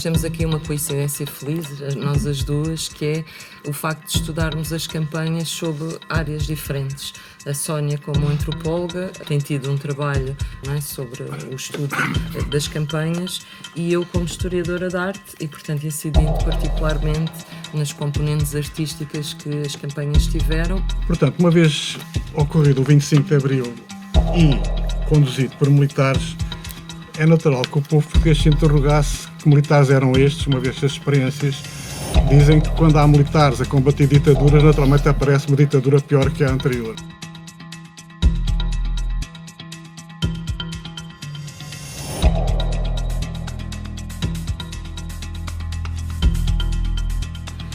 Temos aqui uma coincidência feliz, nós as duas, que é o facto de estudarmos as campanhas sobre áreas diferentes. A Sónia, como antropóloga, tem tido um trabalho, não é, sobre o estudo das campanhas, e eu como historiadora de arte e, portanto, incidindo particularmente nas componentes artísticas que as campanhas tiveram. Portanto, uma vez ocorrido o 25 de Abril e conduzido por militares, é natural que o povo português se interrogasse que militares eram estes, uma vez que as experiências dizem que quando há militares a combater ditaduras, naturalmente aparece uma ditadura pior que a anterior.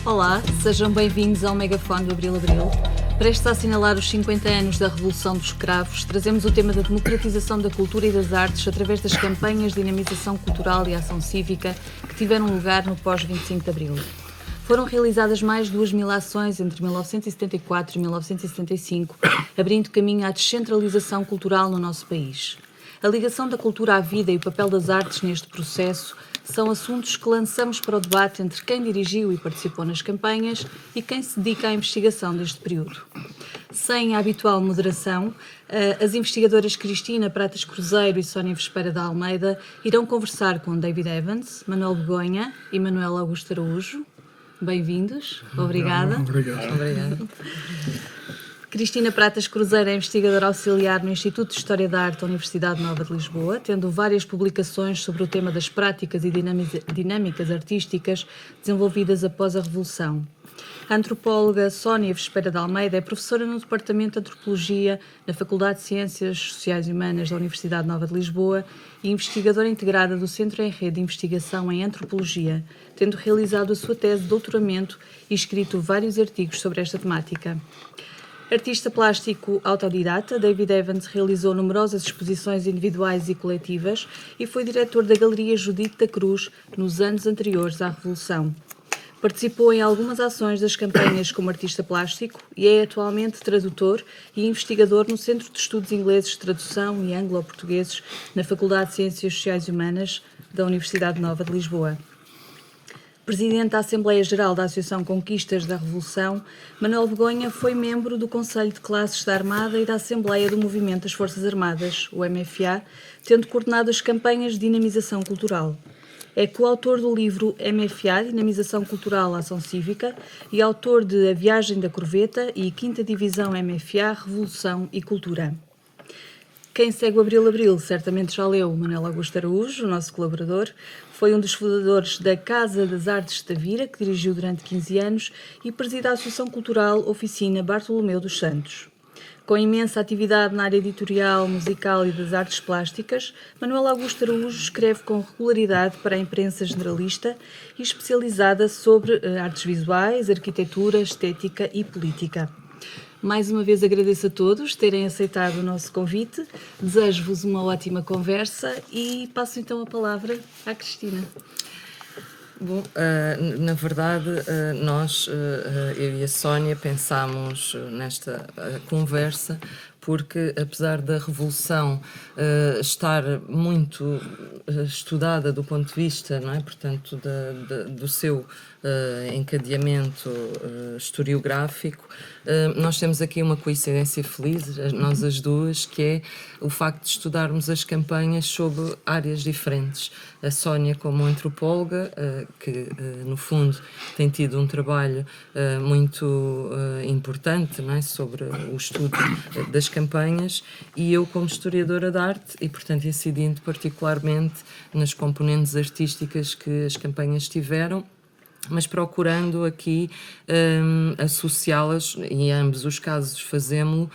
Olá, sejam bem-vindos ao Megafone do Abril Abril. Prestes a assinalar os 50 anos da Revolução dos Cravos, trazemos o tema da democratização da cultura e das artes através das campanhas de dinamização cultural e ação cívica que tiveram lugar no pós-25 de Abril. Foram realizadas mais de 2.000 ações entre 1974 e 1975, abrindo caminho à descentralização cultural no nosso país. A ligação da cultura à vida e o papel das artes neste processo são assuntos que lançamos para o debate entre quem dirigiu e participou nas campanhas e quem se dedica à investigação deste período. Sem a habitual moderação, as investigadoras Cristina Pratas Cruzeiro e Sónia Vespeira da Almeida irão conversar com David Evans, Manuel Begonha e Manuel Augusto Araújo. Bem-vindos. Obrigada. Obrigada. Cristina Pratas Cruzeiro é investigadora auxiliar no Instituto de História da Arte da Universidade Nova de Lisboa, tendo várias publicações sobre o tema das práticas e dinâmicas artísticas desenvolvidas após a Revolução. A antropóloga Sónia Vespeira de Almeida é professora no Departamento de Antropologia na Faculdade de Ciências Sociais e Humanas da Universidade Nova de Lisboa e investigadora integrada do Centro em Rede de Investigação em Antropologia, tendo realizado a sua tese de doutoramento e escrito vários artigos sobre esta temática. Artista plástico autodidata, David Evans realizou numerosas exposições individuais e coletivas e foi diretor da Galeria Judite da Cruz nos anos anteriores à Revolução. Participou em algumas ações das campanhas como artista plástico e é atualmente tradutor e investigador no Centro de Estudos Ingleses de Tradução e Anglo-Portugueses na Faculdade de Ciências Sociais e Humanas da Universidade Nova de Lisboa. Presidente da Assembleia Geral da Associação Conquistas da Revolução, Manuel Begonha foi membro do Conselho de Classes da Armada e da Assembleia do Movimento das Forças Armadas, o MFA, tendo coordenado as campanhas de dinamização cultural. É coautor do livro MFA, Dinamização Cultural, Ação Cívica, e autor de A Viagem da Corveta e 5ª Divisão MFA, Revolução e Cultura. Quem segue o Abril Abril certamente já leu Manuel Augusto Araújo, o nosso colaborador. Foi um dos fundadores da Casa das Artes de Tavira, que dirigiu durante 15 anos, e preside a Associação Cultural Oficina Bartolomeu dos Santos. Com imensa atividade na área editorial, musical e das artes plásticas, Manuel Augusto Araújo escreve com regularidade para a imprensa generalista e especializada sobre artes visuais, arquitetura, estética e política. Mais uma vez agradeço a todos terem aceitado o nosso convite, desejo-vos uma ótima conversa e passo então a palavra à Cristina. Bom, na verdade, nós, eu e a Sónia, pensámos nesta conversa porque, apesar da Revolução estar muito estudada do ponto de vista, não é, portanto, do seu encadeamento historiográfico, nós temos aqui uma coincidência feliz, nós as duas, que é o facto de estudarmos as campanhas sobre áreas diferentes. A Sónia, como antropóloga, que no fundo tem tido um trabalho muito importante, não é, sobre o estudo das campanhas, e eu como historiadora de arte e, portanto, incidindo particularmente nas componentes artísticas que as campanhas tiveram, mas procurando aqui associá-las, e em ambos os casos fazemos-lo,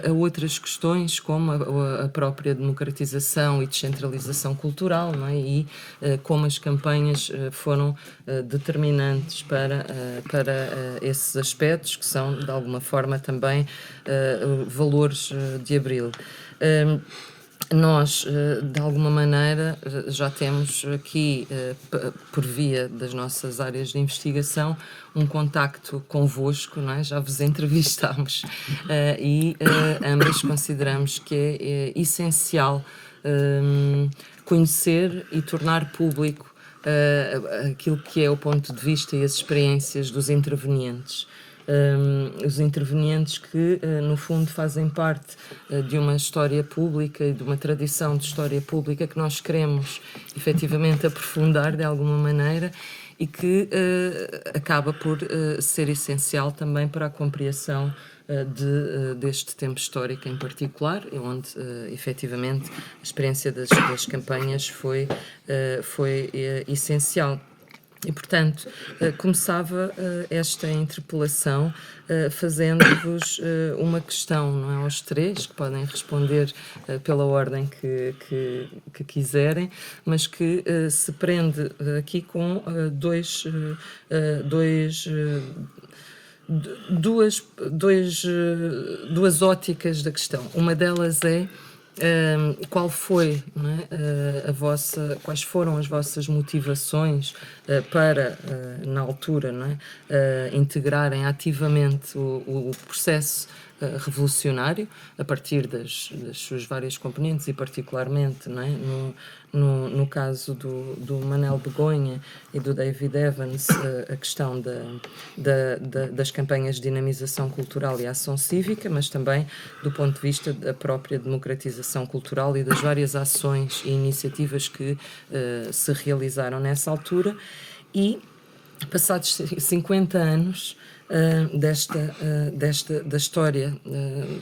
a outras questões como a própria democratização e descentralização cultural, não é? E como as campanhas foram determinantes para esses aspectos, que são, de alguma forma, também valores de Abril. Nós, de alguma maneira, já temos aqui, por via das nossas áreas de investigação, um contacto convosco, não é? Já vos entrevistámos e ambas consideramos que é essencial conhecer e tornar público aquilo que é o ponto de vista e as experiências dos intervenientes. Os intervenientes que, no fundo, fazem parte de uma história pública e de uma tradição de história pública que nós queremos, efetivamente, aprofundar de alguma maneira e que acaba por ser essencial também para a compreensão deste tempo histórico em particular, onde, efetivamente, a experiência das campanhas foi essencial. E, portanto, começava esta interpelação fazendo-vos uma questão, não é, aos três, que podem responder pela ordem que quiserem, mas que se prende aqui com duas óticas da questão. Uma delas é qual foi, não é, quais foram as vossas motivações para, na altura, não é, integrarem ativamente o processo revolucionário, a partir das suas várias componentes e particularmente, não é, no caso do Manel Begonha e do David Evans, a questão das campanhas de dinamização cultural e ação cívica, mas também do ponto de vista da própria democratização cultural e das várias ações e iniciativas que se realizaram nessa altura. E, passados 50 anos da história,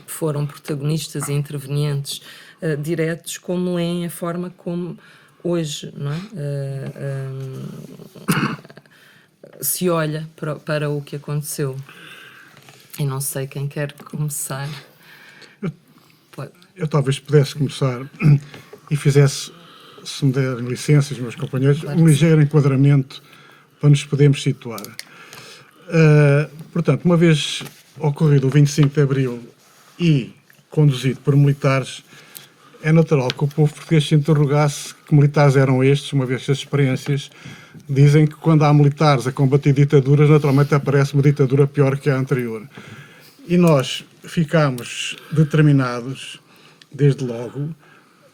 foram protagonistas e intervenientes diretos, como leem a forma como hoje, não é? Se olha para o que aconteceu. E não sei quem quer começar. Eu talvez pudesse começar e fizesse, se me derem licenças, meus companheiros, claro, um ligeiro enquadramento para nos podermos situar. Portanto, uma vez ocorrido o 25 de Abril e conduzido por militares, é natural que o povo português se interrogasse que militares eram estes, uma vez que as experiências dizem que quando há militares a combater ditaduras, naturalmente aparece uma ditadura pior que a anterior. E nós ficámos determinados, desde logo,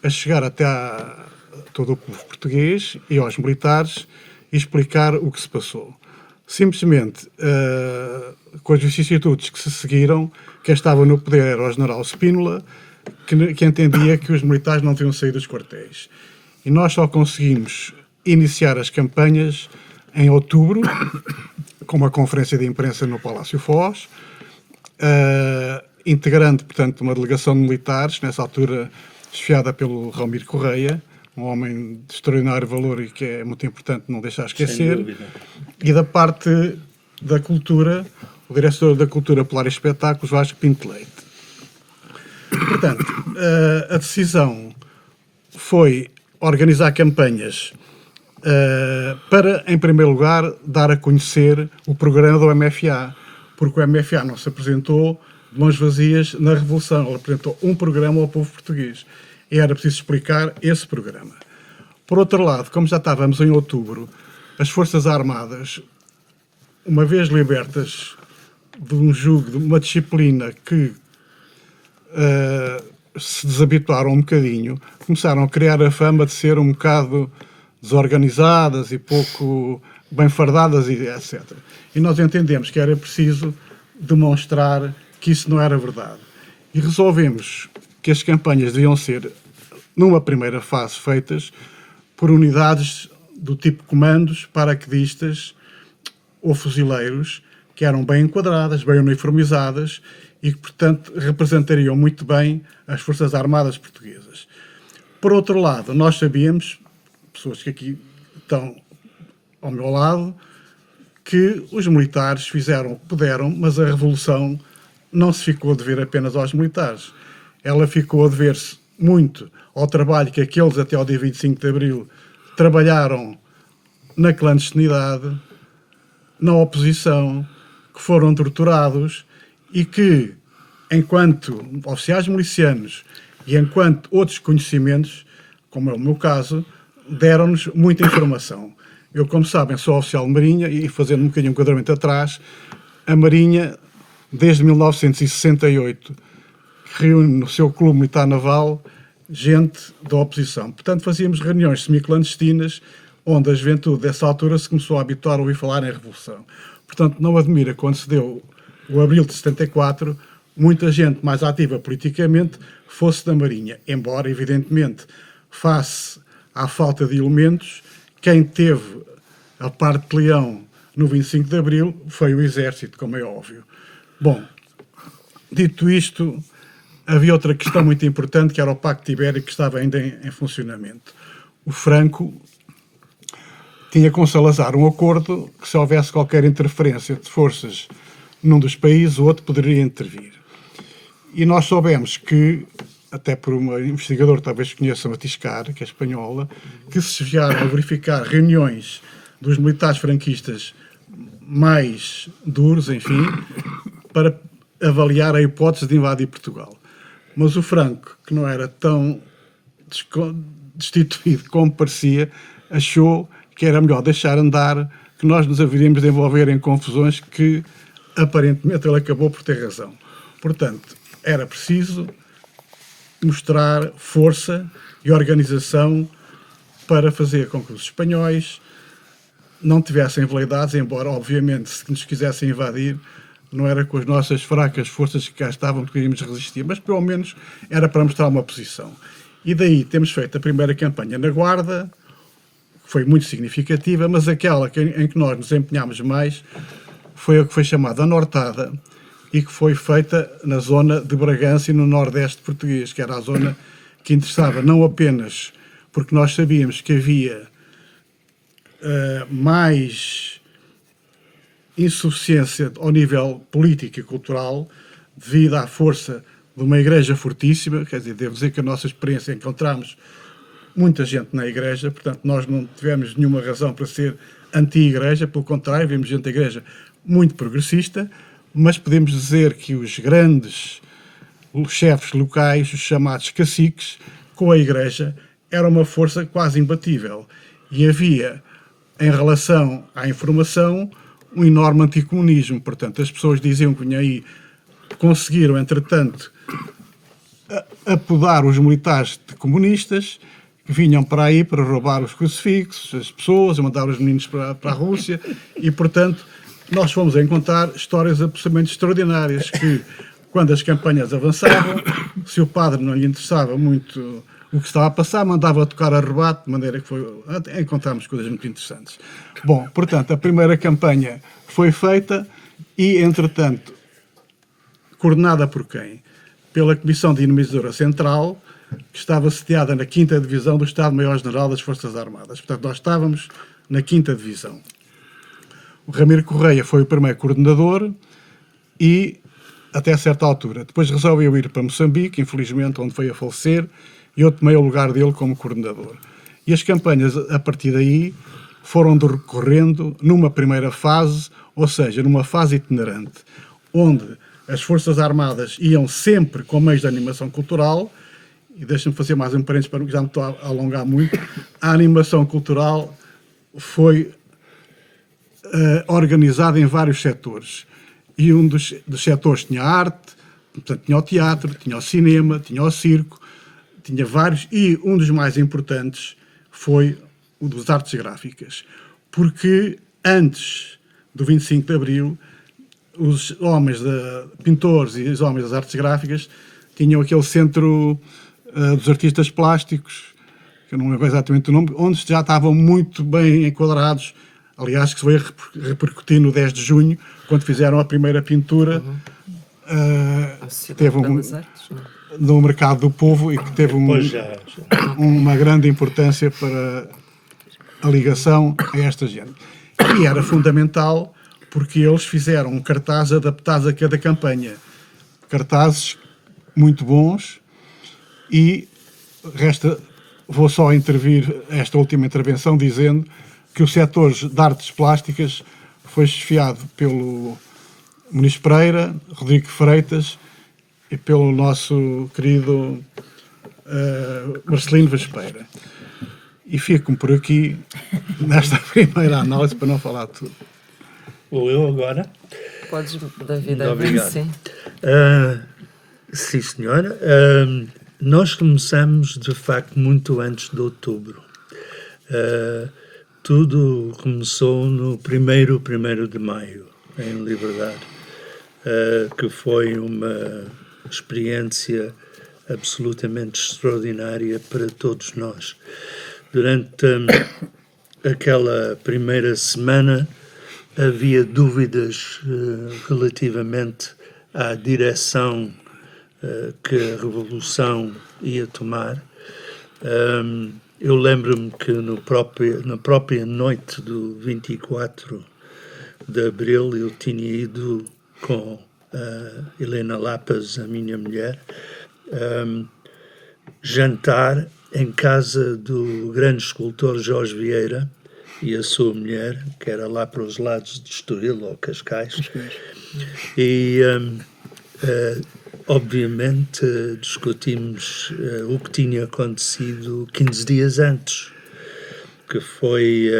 a chegar até a todo o povo português e aos militares e explicar o que se passou. Simplesmente, com as vicissitudes que se seguiram, quem estava no poder era o general Spínola, que entendia que os militares não tinham saído dos quartéis. E nós só conseguimos iniciar as campanhas em outubro, com uma conferência de imprensa no Palácio Foz, integrando, portanto, uma delegação de militares, nessa altura chefiada pelo Ramiro Correia, um homem de extraordinário valor e que é muito importante não deixar esquecer, e da parte da cultura, o diretor da Cultura, Polar e Espetáculos, Vasco Pinto Leite. Portanto, a decisão foi organizar campanhas para, em primeiro lugar, dar a conhecer o programa do MFA, porque o MFA não se apresentou de mãos vazias na Revolução, ele apresentou um programa ao povo português. E era preciso explicar esse programa. Por outro lado, como já estávamos em outubro, as Forças Armadas, uma vez libertas de um jugo, de uma disciplina que se desabituaram um bocadinho, começaram a criar a fama de ser um bocado desorganizadas e pouco bem fardadas, e etc. E nós entendemos que era preciso demonstrar que isso não era verdade. E resolvemos que as campanhas deviam ser, numa primeira fase, feitas por unidades do tipo comandos, paraquedistas ou fuzileiros, que eram bem enquadradas, bem uniformizadas e que, portanto, representariam muito bem as Forças Armadas portuguesas. Por outro lado, nós sabíamos, pessoas que aqui estão ao meu lado, que os militares fizeram o que puderam, mas a Revolução não se ficou a dever apenas aos militares. Ela ficou a dever-se muito ao trabalho que aqueles, até ao dia 25 de Abril, trabalharam na clandestinidade, na oposição, que foram torturados e que, enquanto oficiais milicianos e enquanto outros conhecimentos, como é o meu caso, deram-nos muita informação. Eu, como sabem, sou oficial de Marinha e, fazendo um bocadinho um enquadramento atrás, a Marinha, desde 1968, reúne no seu clube militar naval gente da oposição. Portanto, fazíamos reuniões semiclandestinas onde a juventude dessa altura se começou a habituar a ouvir falar em revolução. Portanto, não admira quando se deu o abril de 74, muita gente mais ativa politicamente fosse da Marinha, embora, evidentemente, face à falta de elementos, quem teve a parte de leão no 25 de Abril foi o Exército, como é óbvio. Bom, dito isto, havia outra questão muito importante, que era o Pacto Ibérico, que estava ainda em funcionamento. O Franco tinha com Salazar um acordo que, se houvesse qualquer interferência de forças num dos países, o outro poderia intervir. E nós soubemos que, até por uma investigadora, talvez conheçam a Tiscar, que é espanhola, que se chegaram a verificar reuniões dos militares franquistas mais duros, enfim, para avaliar a hipótese de invadir Portugal. Mas o Franco, que não era tão destituído como parecia, achou que era melhor deixar andar, que nós nos haveríamos de envolver em confusões que, aparentemente, ele acabou por ter razão. Portanto, era preciso mostrar força e organização para fazer com que os espanhóis não tivessem veleidades, embora, obviamente, se nos quisessem invadir, não era com as nossas fracas forças que cá estavam que iríamos resistir, mas pelo menos era para mostrar uma posição. E daí temos feito a primeira campanha na Guarda, que foi muito significativa, mas aquela em que nós nos empenhámos mais foi a que foi chamada a Nortada e que foi feita na zona de Bragança e no Nordeste português, que era a zona que interessava não apenas porque nós sabíamos que havia mais insuficiência ao nível político e cultural devido à força de uma igreja fortíssima, quer dizer, devo dizer que a nossa experiência encontramos muita gente na igreja, portanto nós não tivemos nenhuma razão para ser anti-igreja, pelo contrário, vimos gente da igreja muito progressista, mas podemos dizer que os grandes chefes locais, os chamados caciques, com a igreja, era uma força quase imbatível. E havia, em relação à informação, um enorme anticomunismo. Portanto, as pessoas diziam que aí conseguiram, entretanto, apodar os militares de comunistas que vinham para aí para roubar os crucifixos, as pessoas, mandar os meninos para a Rússia e, portanto, nós fomos a encontrar histórias absolutamente extraordinárias que, quando as campanhas avançavam, se o padre não lhe interessava muito o que estava a passar, mandava tocar a rebate, de maneira que encontramos coisas muito interessantes. Bom, portanto, a primeira campanha foi feita e, entretanto, coordenada por quem? Pela Comissão Dinamizadora Central, que estava sediada na 5ª Divisão do Estado-Maior-General das Forças Armadas. Portanto, nós estávamos na 5ª Divisão. O Ramiro Correia foi o primeiro coordenador e, até certa altura, depois resolveu ir para Moçambique, infelizmente, onde foi a falecer, e eu tomei o lugar dele como coordenador. E as campanhas, a partir daí, foram decorrendo numa primeira fase, ou seja, numa fase itinerante, onde as Forças Armadas iam sempre com meios de animação cultural, e deixa-me fazer mais um parênteses para que já me estou a alongar muito, a animação cultural foi organizada em vários setores. E um dos setores tinha a arte, portanto, tinha o teatro, tinha o cinema, tinha o circo, tinha vários, e um dos mais importantes foi o das artes gráficas. Porque antes do 25 de Abril, os homens pintores e os homens das artes gráficas tinham aquele centro dos artistas plásticos, que eu não lembro exatamente o nome, onde já estavam muito bem enquadrados, aliás, que se veio a repercutir no 10 de junho, quando fizeram a primeira pintura, teve no Mercado do Povo, e que teve uma grande importância para a ligação a esta gente. E era fundamental porque eles fizeram um cartaz adaptado a cada campanha. Cartazes muito bons, e vou só intervir esta última intervenção dizendo que o setor de artes plásticas foi chefiado pelo Muniz Pereira, Rodrigo Freitas e pelo nosso querido Marcelino Vespeira. E fico por aqui nesta primeira análise para não falar tudo. Vou eu agora? Podes, David. Obrigado. Sim. Sim, senhora. Nós começamos, de facto, muito antes de outubro. Tudo começou no 1º de maio, em Liberdade, que foi uma experiência absolutamente extraordinária para todos nós. Durante aquela primeira semana havia dúvidas relativamente à direção que a Revolução ia tomar. Eu lembro-me que na própria noite do 24 de Abril eu tinha ido com a Helena Lapas, a minha mulher, jantar em casa do grande escultor Jorge Vieira e a sua mulher, que era lá para os lados de Estoril ou Cascais. E obviamente discutimos o que tinha acontecido 15 dias antes, que foi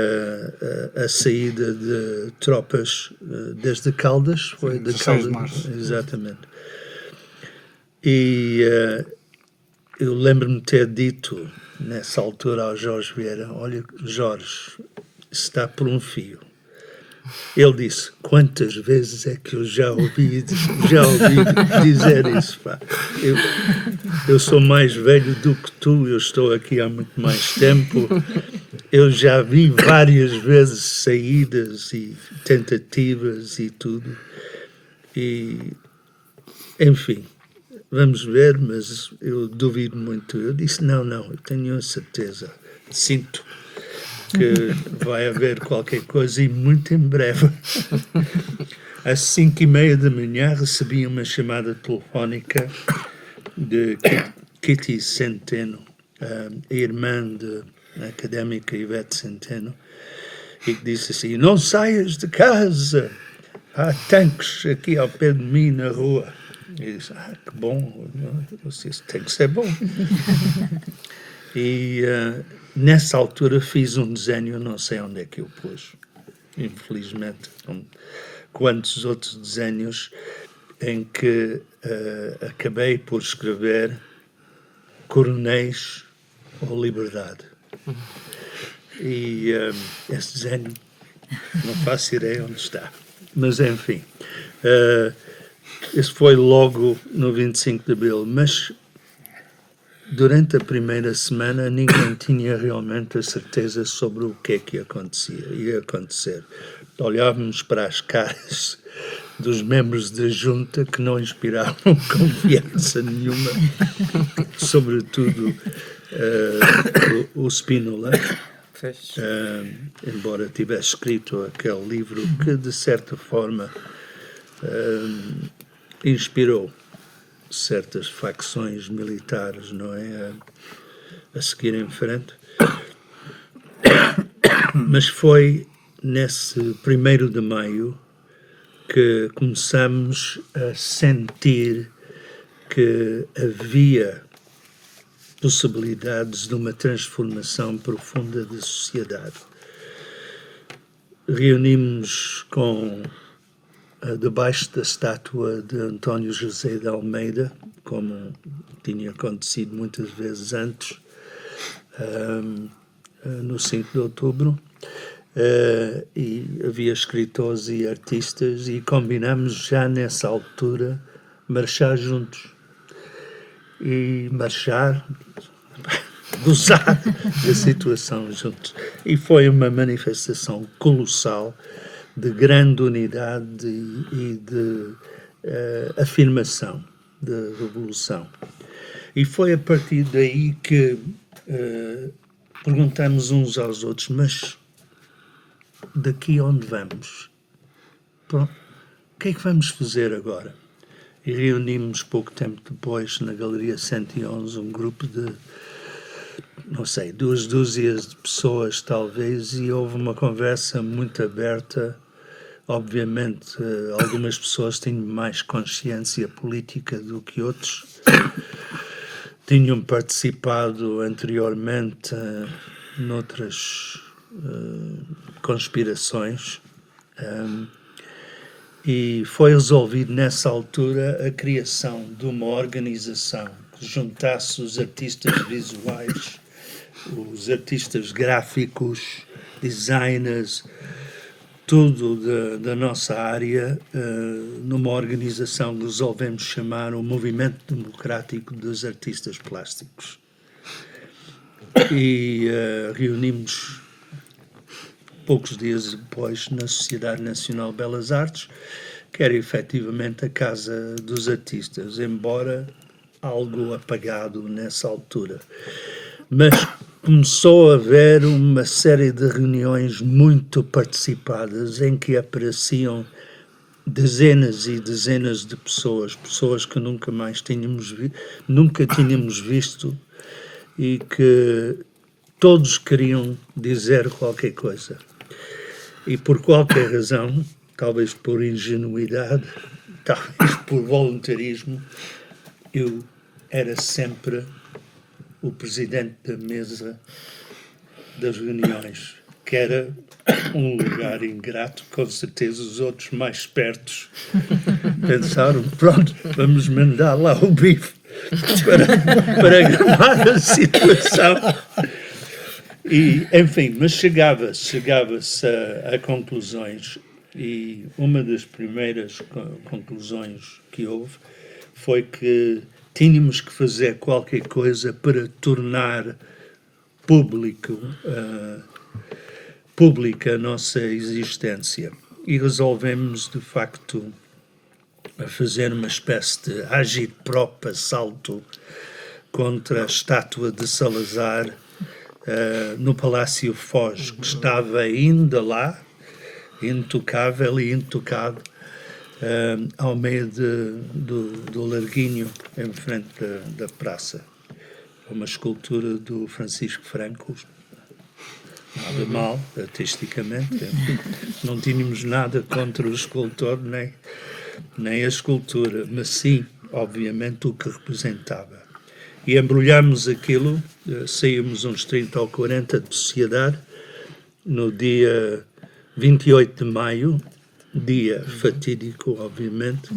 a saída de tropas desde Caldas, foi de 16 de março. Exatamente. E eu lembro-me de ter dito nessa altura ao Jorge Vieira: olha, Jorge, está por um fio. Ele disse: quantas vezes é que eu já ouvi dizer isso, pá? Eu sou mais velho do que tu, eu estou aqui há muito mais tempo, eu já vi várias vezes saídas e tentativas e tudo, e enfim, vamos ver, mas eu duvido muito. Eu disse: não, eu tenho a certeza, sinto que vai haver qualquer coisa e muito em breve. Às 5h30 da manhã recebi uma chamada telefónica de Kitty Centeno, a irmã da académica Ivete Centeno, e que disse assim: não saias de casa, há tanques aqui ao pé de mim na rua. E disse: que bom, eu disse, isso tem que ser bom. E nessa altura fiz um desenho, não sei onde é que eu pus, infelizmente, como quantos outros desenhos, em que acabei por escrever Coronéis ou Liberdade. E esse desenho não faço ideia onde está, mas enfim, esse foi logo no 25 de Abril, mas durante a primeira semana ninguém tinha realmente a certeza sobre o que é que ia acontecer. Olhávamos para as caras dos membros da junta que não inspiravam confiança nenhuma, sobretudo o Spínola, embora tivesse escrito aquele livro que de certa forma inspirou certas facções militares, não é? A seguir em frente. Mas foi nesse 1º de maio que começamos a sentir que havia possibilidades de uma transformação profunda da sociedade. Reunimos debaixo da estátua de António José de Almeida, como tinha acontecido muitas vezes antes, no 5 de outubro, e havia escritores e artistas, e combinámos já nessa altura marchar juntos. E marchar, gozar da situação juntos. E foi uma manifestação colossal de grande unidade e de afirmação da revolução. E foi a partir daí que perguntamos uns aos outros: mas daqui onde vamos? Pronto, o que é que vamos fazer agora? E reunimos pouco tempo depois na Galeria 111 um grupo de, não sei, 2 dúzias de pessoas talvez, e houve uma conversa muito aberta. Obviamente, algumas pessoas tinham mais consciência política do que outros, tinham participado anteriormente noutras conspirações, e foi resolvido nessa altura a criação de uma organização que juntasse os artistas visuais, os artistas gráficos designers, tudo da nossa área, numa organização que resolvemos chamar o Movimento Democrático dos Artistas Plásticos. E reunimos poucos dias depois na Sociedade Nacional de Belas Artes, que era efetivamente a Casa dos Artistas, embora algo apagado nessa altura. Mas começou a haver uma série de reuniões muito participadas em que apareciam dezenas e dezenas de pessoas que nunca tínhamos visto, e que todos queriam dizer qualquer coisa. E por qualquer razão, talvez por ingenuidade, talvez por voluntarismo, eu era sempre o presidente da mesa das reuniões, que era um lugar ingrato. Com certeza os outros mais espertos pensaram, pronto, vamos mandar lá o bife para gravar a situação. E, enfim, mas chegava-se a conclusões, e uma das primeiras conclusões que houve foi que tínhamos que fazer qualquer coisa para tornar pública a nossa existência. E resolvemos, de facto, a fazer uma espécie de agitprop, assalto contra a estátua de Salazar no Palácio Foz, que estava ainda lá, intocável e intocado, ao meio do Larguinho, em frente da praça. Uma escultura do Francisco Franco, nada mal, artisticamente. Não tínhamos nada contra o escultor, nem a escultura, mas sim, obviamente, o que representava. E embrulhámos aquilo, saímos uns 30 ou 40 de sociedade, no dia 28 de maio, dia fatídico, obviamente,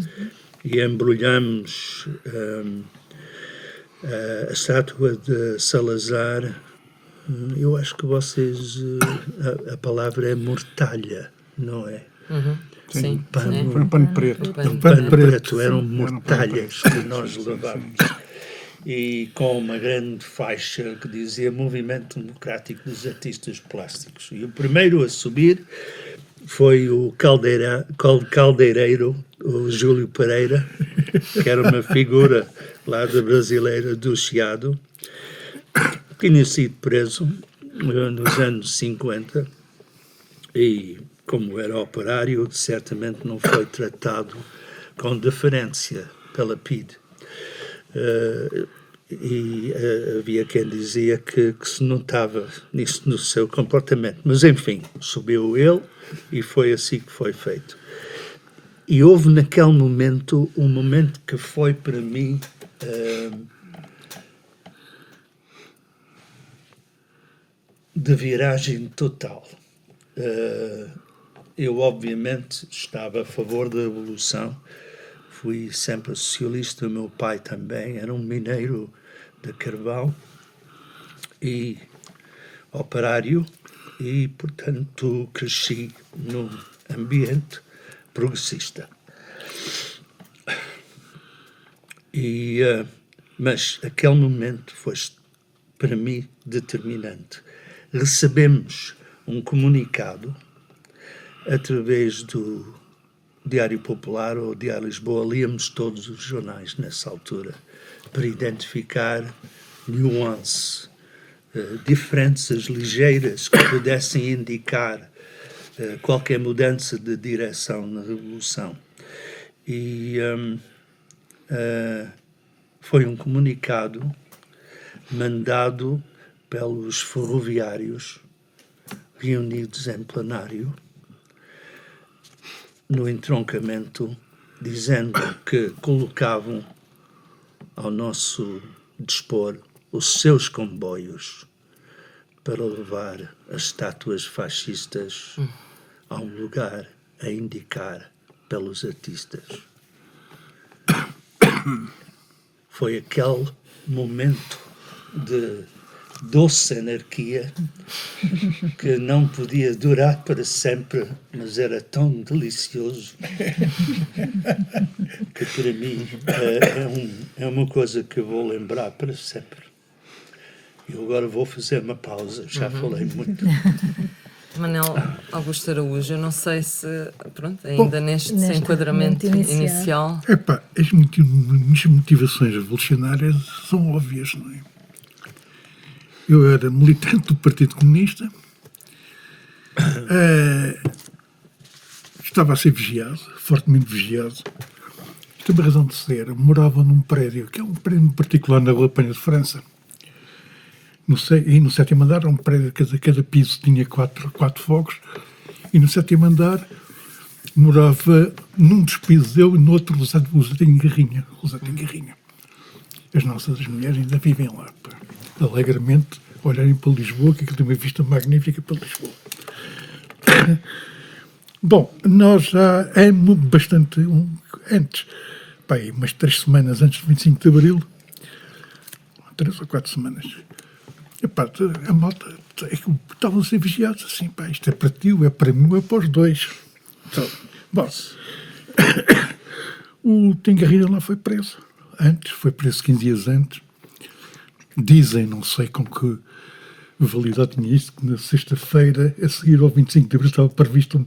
e embrulhamos a estátua de Salazar. Eu acho que vocês, a palavra é mortalha, não é? Sim. Foi um pano preto. Pano preto, eram mortalhas que nós levávamos. E com uma grande faixa que dizia Movimento Democrático dos Artistas Plásticos. E o primeiro a subir foi o caldeireiro, o Júlio Pereira, que era uma figura lá da brasileira do Chiado, que tinha sido preso nos anos 50 e, como era operário, certamente não foi tratado com deferência pela PIDE. Havia quem dizia que se notava nisso no seu comportamento. Mas, enfim, subiu ele e foi assim que foi feito. E houve naquele momento, um momento que foi para mim de viragem total. Eu, obviamente, estava a favor da evolução. Fui sempre socialista, o meu pai também, era um mineiro de carvão e operário, e, portanto, cresci num ambiente progressista. Mas aquele momento foi, para mim, determinante. Recebemos um comunicado através do Diário Popular ou Diário Lisboa, líamos todos os jornais nessa altura, para identificar nuances, diferenças ligeiras que pudessem indicar qualquer mudança de direção na Revolução. E foi um comunicado mandado pelos ferroviários reunidos em plenário, no entroncamento, dizendo que colocavam ao nosso dispor os seus comboios para levar as estátuas fascistas a um lugar a indicar pelos artistas. Foi aquele momento de doce anarquia que não podia durar para sempre, mas era tão delicioso que para mim é uma coisa que eu vou lembrar para sempre. Eu agora vou fazer uma pausa, já falei muito. Manel Augusto Araújo, eu não sei se, pronto, ainda neste enquadramento inicial. Epá, as minhas motivações revolucionárias são óbvias, não é? Eu era militante do Partido Comunista, estava a ser vigiado, fortemente vigiado. Isto é uma razão de ser. Eu morava num prédio, que é um prédio particular na Rua Penha de França. No 7º andar, era um prédio, cada piso tinha quatro fogos, e no 7º andar morava num dos pisos eu e no outro o Zé em Garrinha. As nossas mulheres ainda vivem lá, pá, alegremente olharem para Lisboa, que aquilo tem uma vista magnífica para Lisboa. Bom, nós já bastante antes, pá, umas 3 semanas antes do 25 de Abril, 3 ou 4 semanas, epá, a malta estavam a ser vigiados assim, pá, isto é para ti, é para mim, é para os dois. Então, bom, o Tengarrilha lá foi preso. Foi preso 15 dias antes. Dizem, não sei com que validade tinha isto, que na sexta-feira, a seguir ao 25 de Abril, estava prevista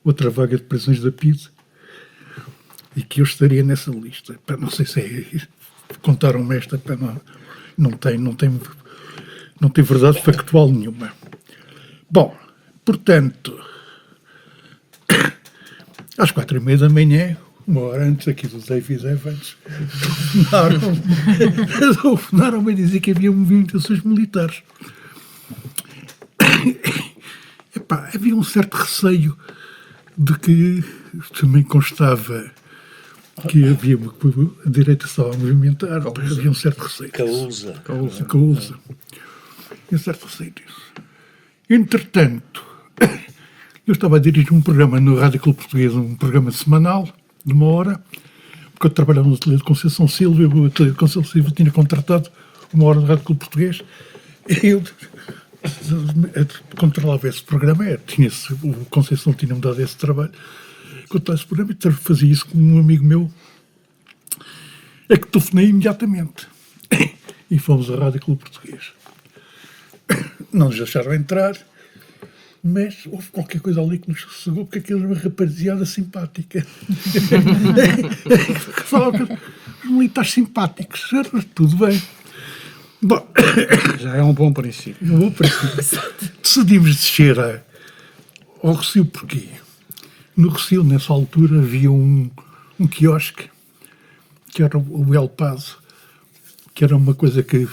outra vaga de prisões da PIDE e que eu estaria nessa lista. Pá, não sei se é... Contaram-me esta, pá, não tem verdade factual nenhuma. Bom, portanto, às 4h30 da manhã, uma hora antes aqui do David Evans, telefonaram-me a dizer que havia movimentações militares. Epá, havia um certo receio de que também constava que havia a direita estava a movimentar, havia um certo receio. Caúza. Um certo receio disso. Entretanto, eu estava a dirigir um programa no Rádio Clube Português, um programa semanal, de 1 hora, porque eu trabalhava no ateliê de Conceição Silva, o ateliê de Conceição Silva tinha contratado 1 hora no Rádio Clube Português, e eu controlava esse programa, o Conceição tinha-me dado esse trabalho, controlava esse programa e fazia isso com um amigo meu, é que telefonei imediatamente, e fomos à Rádio Clube Português. Não nos deixaram entrar, mas houve qualquer coisa ali que nos sossegou, porque aquilo era uma rapaziada simpática. Os militares simpáticos, tudo bem. Bom, já é um bom princípio. Decidimos descer ao Rossio porquê? No Rossio, nessa altura, havia um quiosque, que era o El Paso, que era uma coisa que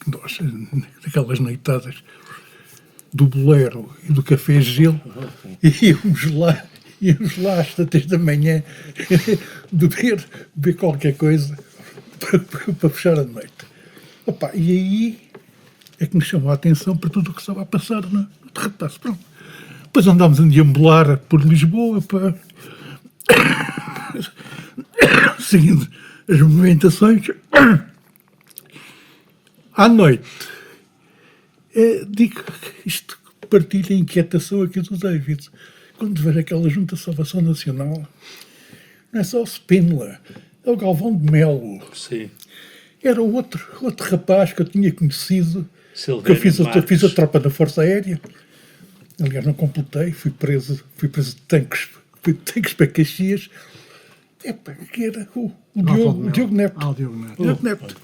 nós, daquelas noitadas do bolero e do café gelo, íamos lá às 3 da manhã beber qualquer coisa para fechar a noite. Opa, e aí é que nos chamou a atenção para tudo o que estava a passar no terraço. Pronto. Depois andámos a deambular por Lisboa, seguindo as movimentações. À noite, digo isto, partilha a inquietação aqui do David. Quando vejo aquela Junta de Salvação Nacional, não é só o Spínola, é o Galvão de Melo. Sim. Era outro rapaz que eu tinha conhecido, Silveira que eu fiz a tropa da Força Aérea. Aliás, não completei, fui preso de tanques para Caxias. Epá, que era o Diogo Neto. O Diogo Neto.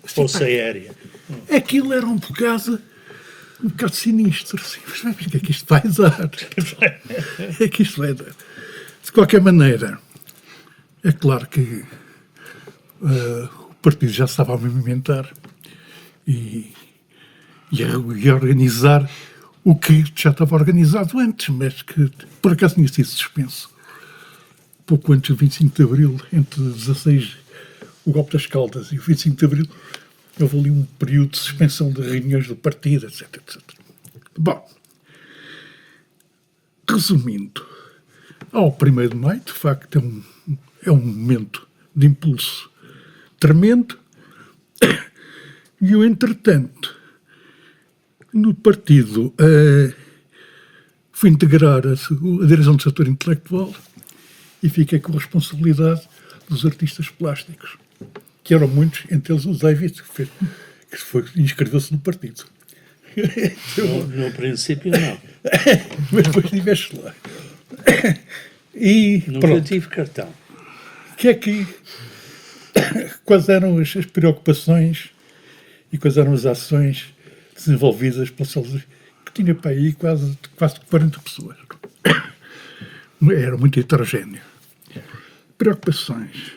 Força Aérea. Aquilo era um bocado sinistro. Assim. Mas o que é que isto vai dar? De qualquer maneira, é claro que o partido já estava a movimentar e a organizar o que já estava organizado antes, mas que por acaso tinha sido suspenso. Pouco antes do 25 de Abril, entre 16, o golpe das Caldas e o 25 de Abril, houve ali um período de suspensão de reuniões do partido, etc. Bom, resumindo, ao 1º de maio, de facto, é um momento de impulso tremendo, e eu, entretanto, No partido, fui integrar a direção do setor intelectual e fiquei com a responsabilidade dos artistas plásticos, que eram muitos, entre eles o David, que inscreveu-se no partido. No princípio, não. Mas depois estiveste lá. E Nunca pronto. tive cartão. Quais eram as preocupações e quais eram as ações desenvolvidas pela Saúde, que tinha para aí quase 40 pessoas. Era muito heterogéneo. Preocupações.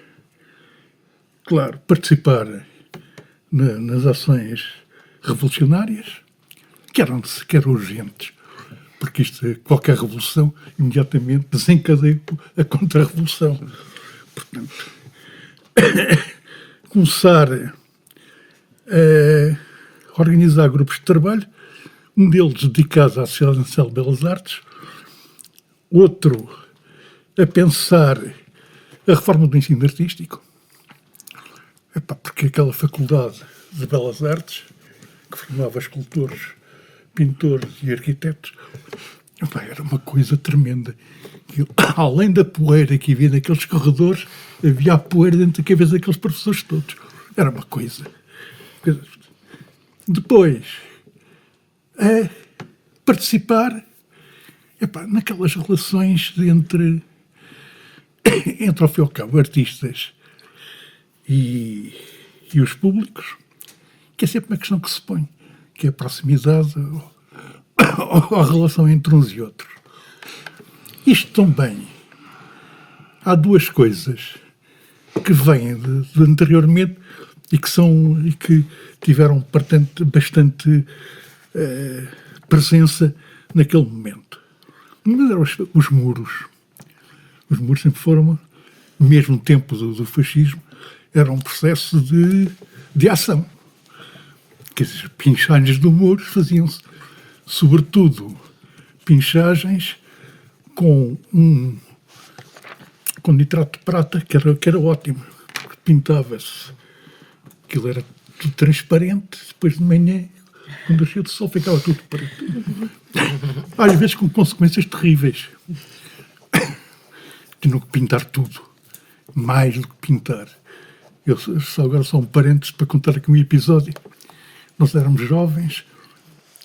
Claro, participar nas ações revolucionárias, que eram urgentes, porque qualquer revolução imediatamente desencadeia a contra-revolução. Portanto, começar a organizar grupos de trabalho, um deles dedicado à Sociedade Nacional de Belas Artes, outro a pensar a reforma do ensino artístico, porque aquela faculdade de Belas Artes, que formava escultores, pintores e arquitetos, era uma coisa tremenda. Além da poeira que havia naqueles corredores, havia a poeira dentro da cabeça daqueles professores todos. Era uma coisa. Depois, participar naquelas relações entre ao fim e ao cabo, artistas e os públicos, que é sempre uma questão que se põe, que é a proximidade ou a relação entre uns e outros. Isto também, há duas coisas que vêm de anteriormente e que tiveram bastante presença naquele momento. Mas eram os muros. Os muros sempre foram, mesmo no tempo do fascismo, era um processo de ação. Quer dizer, pinchagens do muro faziam-se, sobretudo, pinchagens com nitrato de prata, que era ótimo, porque pintava-se. Aquilo era tudo transparente, depois de manhã, quando cheio de sol, ficava tudo preto. Às vezes com consequências terríveis. Tinham que pintar tudo, mais do que pintar. Eu agora só um parênteses para contar aqui um episódio. Nós éramos jovens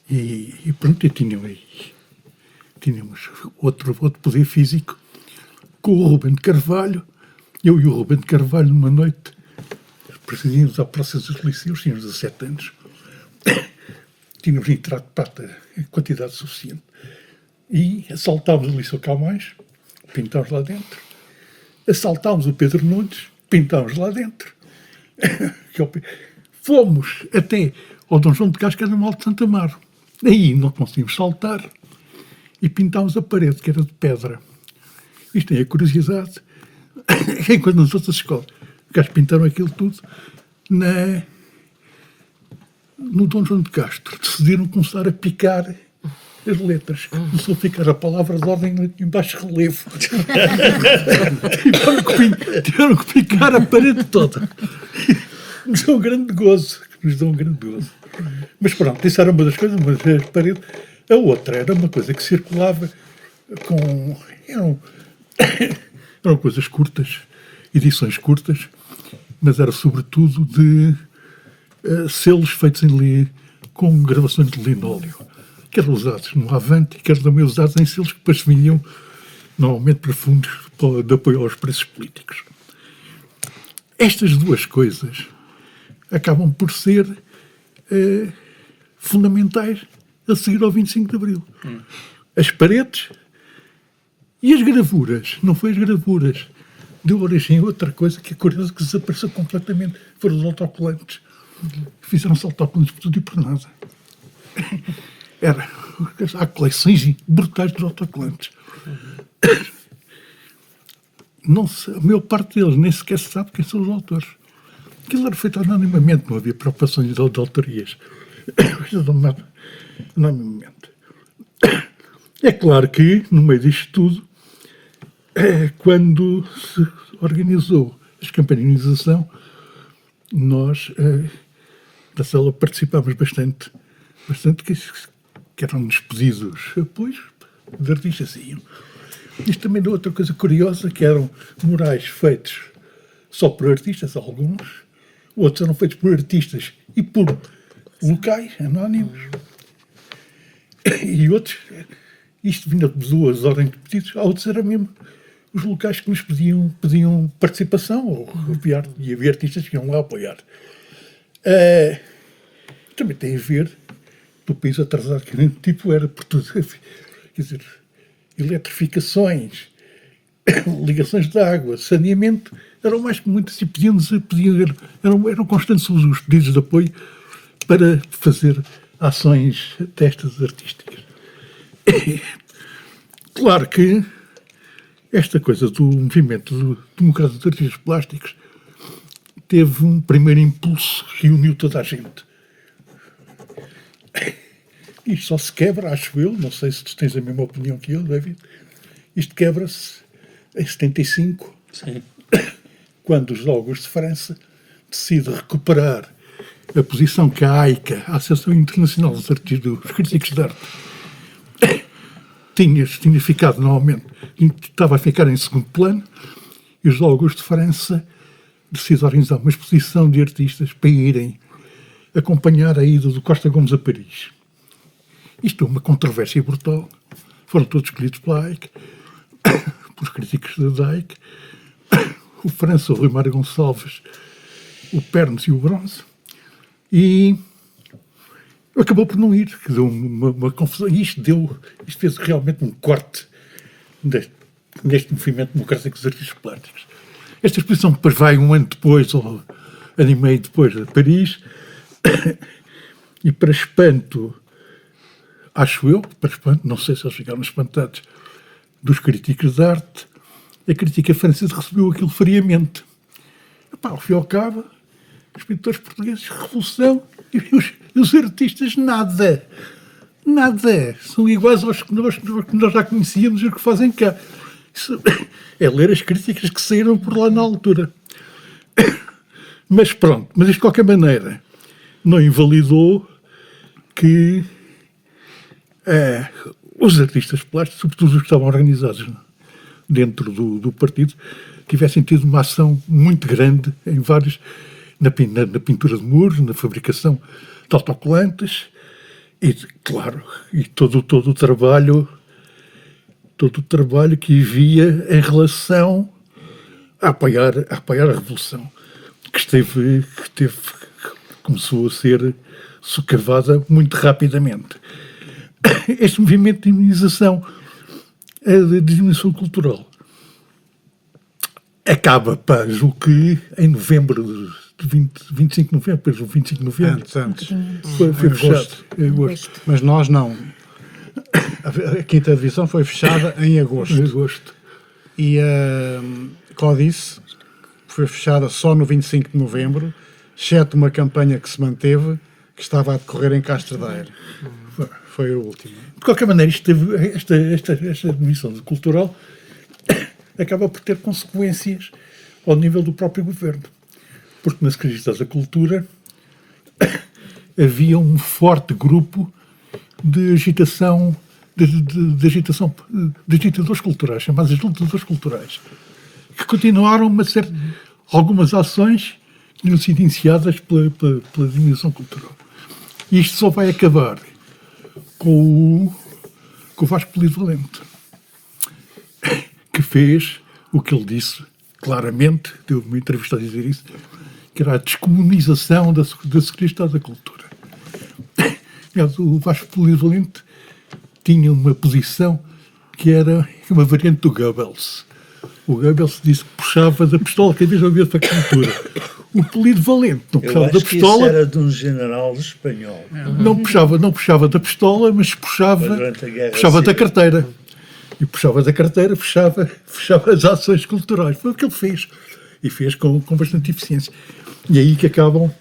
e pronto, e tínhamos outro poder físico com o Rubem de Carvalho. Eu e o Rubem de Carvalho, numa noite, precisamos à Praça dos Liceus, tínhamos 17 anos, tínhamos nitrato de prata em quantidade suficiente e assaltámos o Liceu Camões, pintámos lá dentro, assaltámos o Pedro Nunes, pintámos lá dentro, fomos até ao Dom João de Cascais no Mal de Santa Amaro. Aí não conseguimos saltar e pintámos a parede, que era de pedra. Isto tem a curiosidade, enquanto nas outras escolas, os gajos pintaram aquilo tudo no Dom João de Castro. Decidiram começar a picar as letras. Começou a ficar a palavra de ordem em baixo relevo. Tiveram que picar a parede toda. Nos deu um grande gozo. Mas pronto, isso era uma das coisas, mas a parede. A outra era uma coisa que circulava com... Eram coisas curtas, edições curtas, mas era sobretudo de selos feitos com gravações de linóleo, que eram usados no Avante e que eram também usados em selos que depois vinham normalmente para fundos de apoio aos preços políticos. Estas duas coisas acabam por ser fundamentais a seguir ao 25 de Abril. As paredes e as gravuras. Não foi as gravuras. Deu origem a outra coisa que é curioso, que desapareceu completamente. Foram os autocolantes. Fizeram-se autocolantes por tudo e por nada. Há coleções brutais dos autocolantes. A maior parte deles nem sequer se sabe quem são os autores. Aquilo era feito anonimamente, não havia preocupações de autorias. Anonimamente. É claro que, no meio disto tudo, quando se organizou a escampaninização, nós, da célula, participámos bastante bastante que eram despedidos apoios de artistas. Isto também deu outra coisa curiosa, que eram murais feitos só por artistas, alguns, outros eram feitos por artistas e por locais anónimos, e outros, isto vinha de duas ordens de pedidos, outros eram mesmo os locais que nos pediam participação, ou e havia artistas que iam lá apoiar. Também tem a ver do país atrasado que nem tipo era por tudo. Quer dizer, eletrificações, ligações de água, saneamento, eram mais que muitos e eram constantes os pedidos de apoio para fazer ações destas artísticas. Claro que esta coisa do movimento democrático de artistas plásticos teve um primeiro impulso, reuniu toda a gente. Isto só se quebra, acho eu, não sei se tu tens a mesma opinião que eu, David, isto quebra-se em 75, Sim. quando os Jogos de França decide recuperar a posição que a AICA, a Associação Internacional dos Críticos de Arte, tinha ficado normalmente, estava a ficar em segundo plano, e os Jogos de França decidem organizar uma exposição de artistas para irem acompanhar a ida do Costa Gomes a Paris. Isto é uma controvérsia brutal. Foram todos escolhidos pela AIC, pelos críticos da AIC, o França, o Rui Mário Gonçalves, o Pernes e o Bronze, e acabou por não ir, que deu uma confusão. E isto fez realmente um corte neste movimento democrático dos artistas plásticos. Esta exposição depois vai um ano depois, ou ano e meio depois, a Paris, e para espanto, acho eu, não sei se eles ficaram espantados, dos críticos de arte, a crítica francesa recebeu aquilo friamente. Ao fim e ao cabo, os pintores portugueses, revolução, e os artistas, nada. São iguais aos que nós já conhecíamos e os que fazem cá. Isso é ler as críticas que saíram por lá na altura. Mas pronto, mas isto de qualquer maneira não invalidou que os artistas plásticos, sobretudo os que estavam organizados dentro do partido, tivessem tido uma ação muito grande em vários, na pintura de muros, na fabricação de autocolantes e, claro, e todo o trabalho que havia em relação a apoiar a Revolução, que começou a ser socavada muito rapidamente. Este movimento de imunização, de diminuição cultural, acaba, julgo que em novembro, 25 de novembro, depois o 25 de novembro, Antes. foi fechado. Em agosto. Mas nós não. A quinta divisão foi fechada em agosto. E a Codice foi fechada só no 25 de novembro, exceto uma campanha que se manteve, que estava a decorrer em Castro Daire. Foi a última. De qualquer maneira, esta dimensão cultural acaba por ter consequências ao nível do próprio governo. Porque na Secretaria da Cultura havia um forte grupo de agitação, de agitadores culturais, chamados agitadores culturais, que continuaram a ser algumas ações que tinham sido iniciadas pela dimensão cultural. E isto só vai acabar com o Vasco Polivalente, que fez o que ele disse claramente, deu uma entrevista a dizer isso, que era a descomunização da Secretaria da Cultura. O Vasco Polivalente tinha uma posição que era uma variante do Goebbels. O Goebbels disse que puxava da pistola cada vez havia de cultura. O Polivalente não puxava da pistola. Isso era de um general espanhol. Não puxava da pistola, mas puxava da carteira. E puxava da carteira, fechava as ações culturais. Foi o que ele fez. E fez com bastante eficiência. E aí que acabam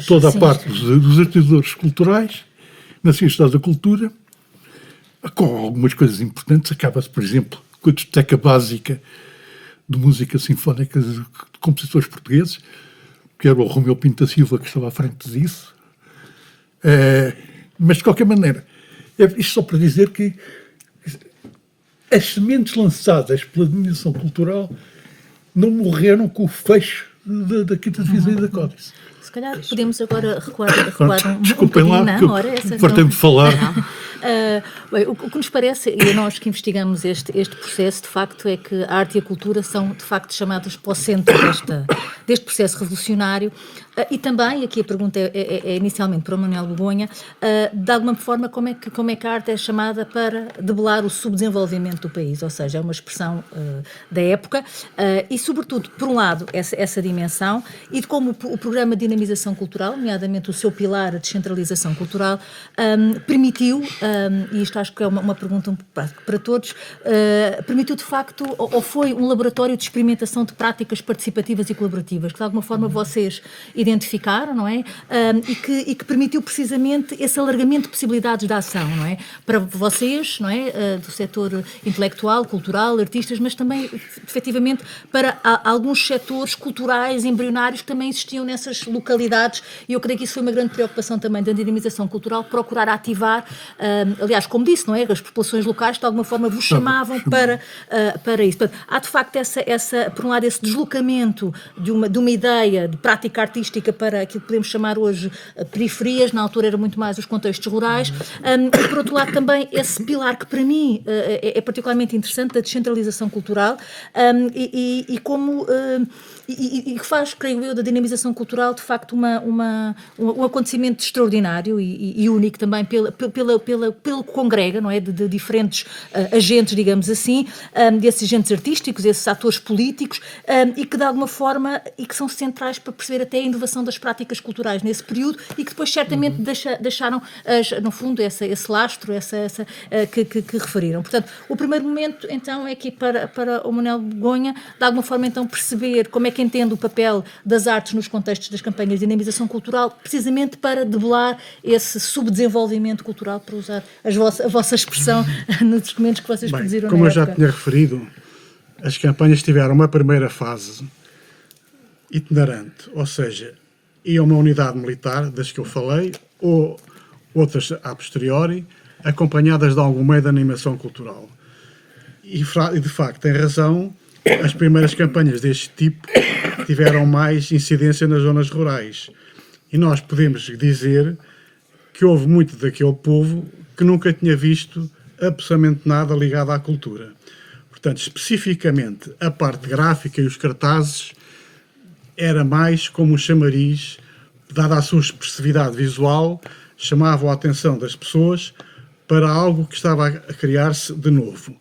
toda a parte dos artisadores culturais, na Secretaria da Cultura, com algumas coisas importantes. Acaba-se, por exemplo, com a discoteca básica de música sinfónica de compositores portugueses, que era o Romeu Pinto da Silva que estava à frente disso. Mas, de qualquer maneira, isto só para dizer que as sementes lançadas pela dimensão cultural não morreram com o fecho da Quinta de Viseu e da Códice. Se calhar podemos agora recuar Desculpem um lá, bocadinho, porque essa fartei-me de falar. Bem, o que nos parece, e a nós que investigamos este processo, de facto, é que a arte e a cultura são, de facto, chamadas para o centro deste processo revolucionário. E também, aqui a pergunta é inicialmente para o Manuel Begonha, de alguma forma, como é que a arte é chamada para debelar o subdesenvolvimento do país? Ou seja, é uma expressão da época e, sobretudo, por um lado, essa dimensão e de como o programa de dinamização cultural, nomeadamente o seu pilar, a descentralização cultural, permitiu, e isto acho que é uma pergunta para todos, permitiu de facto, ou foi um laboratório de experimentação de práticas participativas e colaborativas, que de alguma forma vocês identificaram, não é? E que permitiu precisamente esse alargamento de possibilidades de ação, não é? Para vocês, não é? Do setor intelectual, cultural, artistas, mas também, efetivamente, para alguns setores culturais embrionários que também existiam nessas localidades, e eu creio que isso foi uma grande preocupação também da dinamização cultural, procurar ativar, aliás, como disse, não é? As populações locais de alguma forma vos chamavam para isso. Portanto, há de facto por um lado, esse deslocamento de uma ideia de prática artística para aquilo que podemos chamar hoje periferias, na altura era muito mais os contextos rurais, e por outro lado também esse pilar que para mim é particularmente interessante, da descentralização cultural, e como que faz, creio eu, da dinamização cultural de facto um acontecimento extraordinário e único também pelo que congrega, não é, de diferentes agentes, digamos assim, desses agentes artísticos, esses atores políticos, e que de alguma forma, e que são centrais para perceber até a inovação das práticas culturais nesse período e que depois certamente deixaram, no fundo, esse lastro, que referiram. Portanto, o primeiro momento, então, é aqui para o Manuel Begonha, de alguma forma, então, perceber como é que entende o papel das artes nos contextos das campanhas de dinamização cultural, precisamente para debelar esse subdesenvolvimento cultural, para usar a vossa expressão nos documentos que vocês produziram. Como eu já tinha referido, as campanhas tiveram uma primeira fase itinerante, ou seja, ia uma unidade militar, das que eu falei, ou outras a posteriori, acompanhadas de algum meio de animação cultural. E de facto, tem razão, as primeiras campanhas deste tipo tiveram mais incidência nas zonas rurais. E nós podemos dizer que houve muito daquele povo que nunca tinha visto absolutamente nada ligado à cultura. Portanto, especificamente, a parte gráfica e os cartazes era mais como um chamariz, dada a sua expressividade visual, chamavam a atenção das pessoas para algo que estava a criar-se de novo.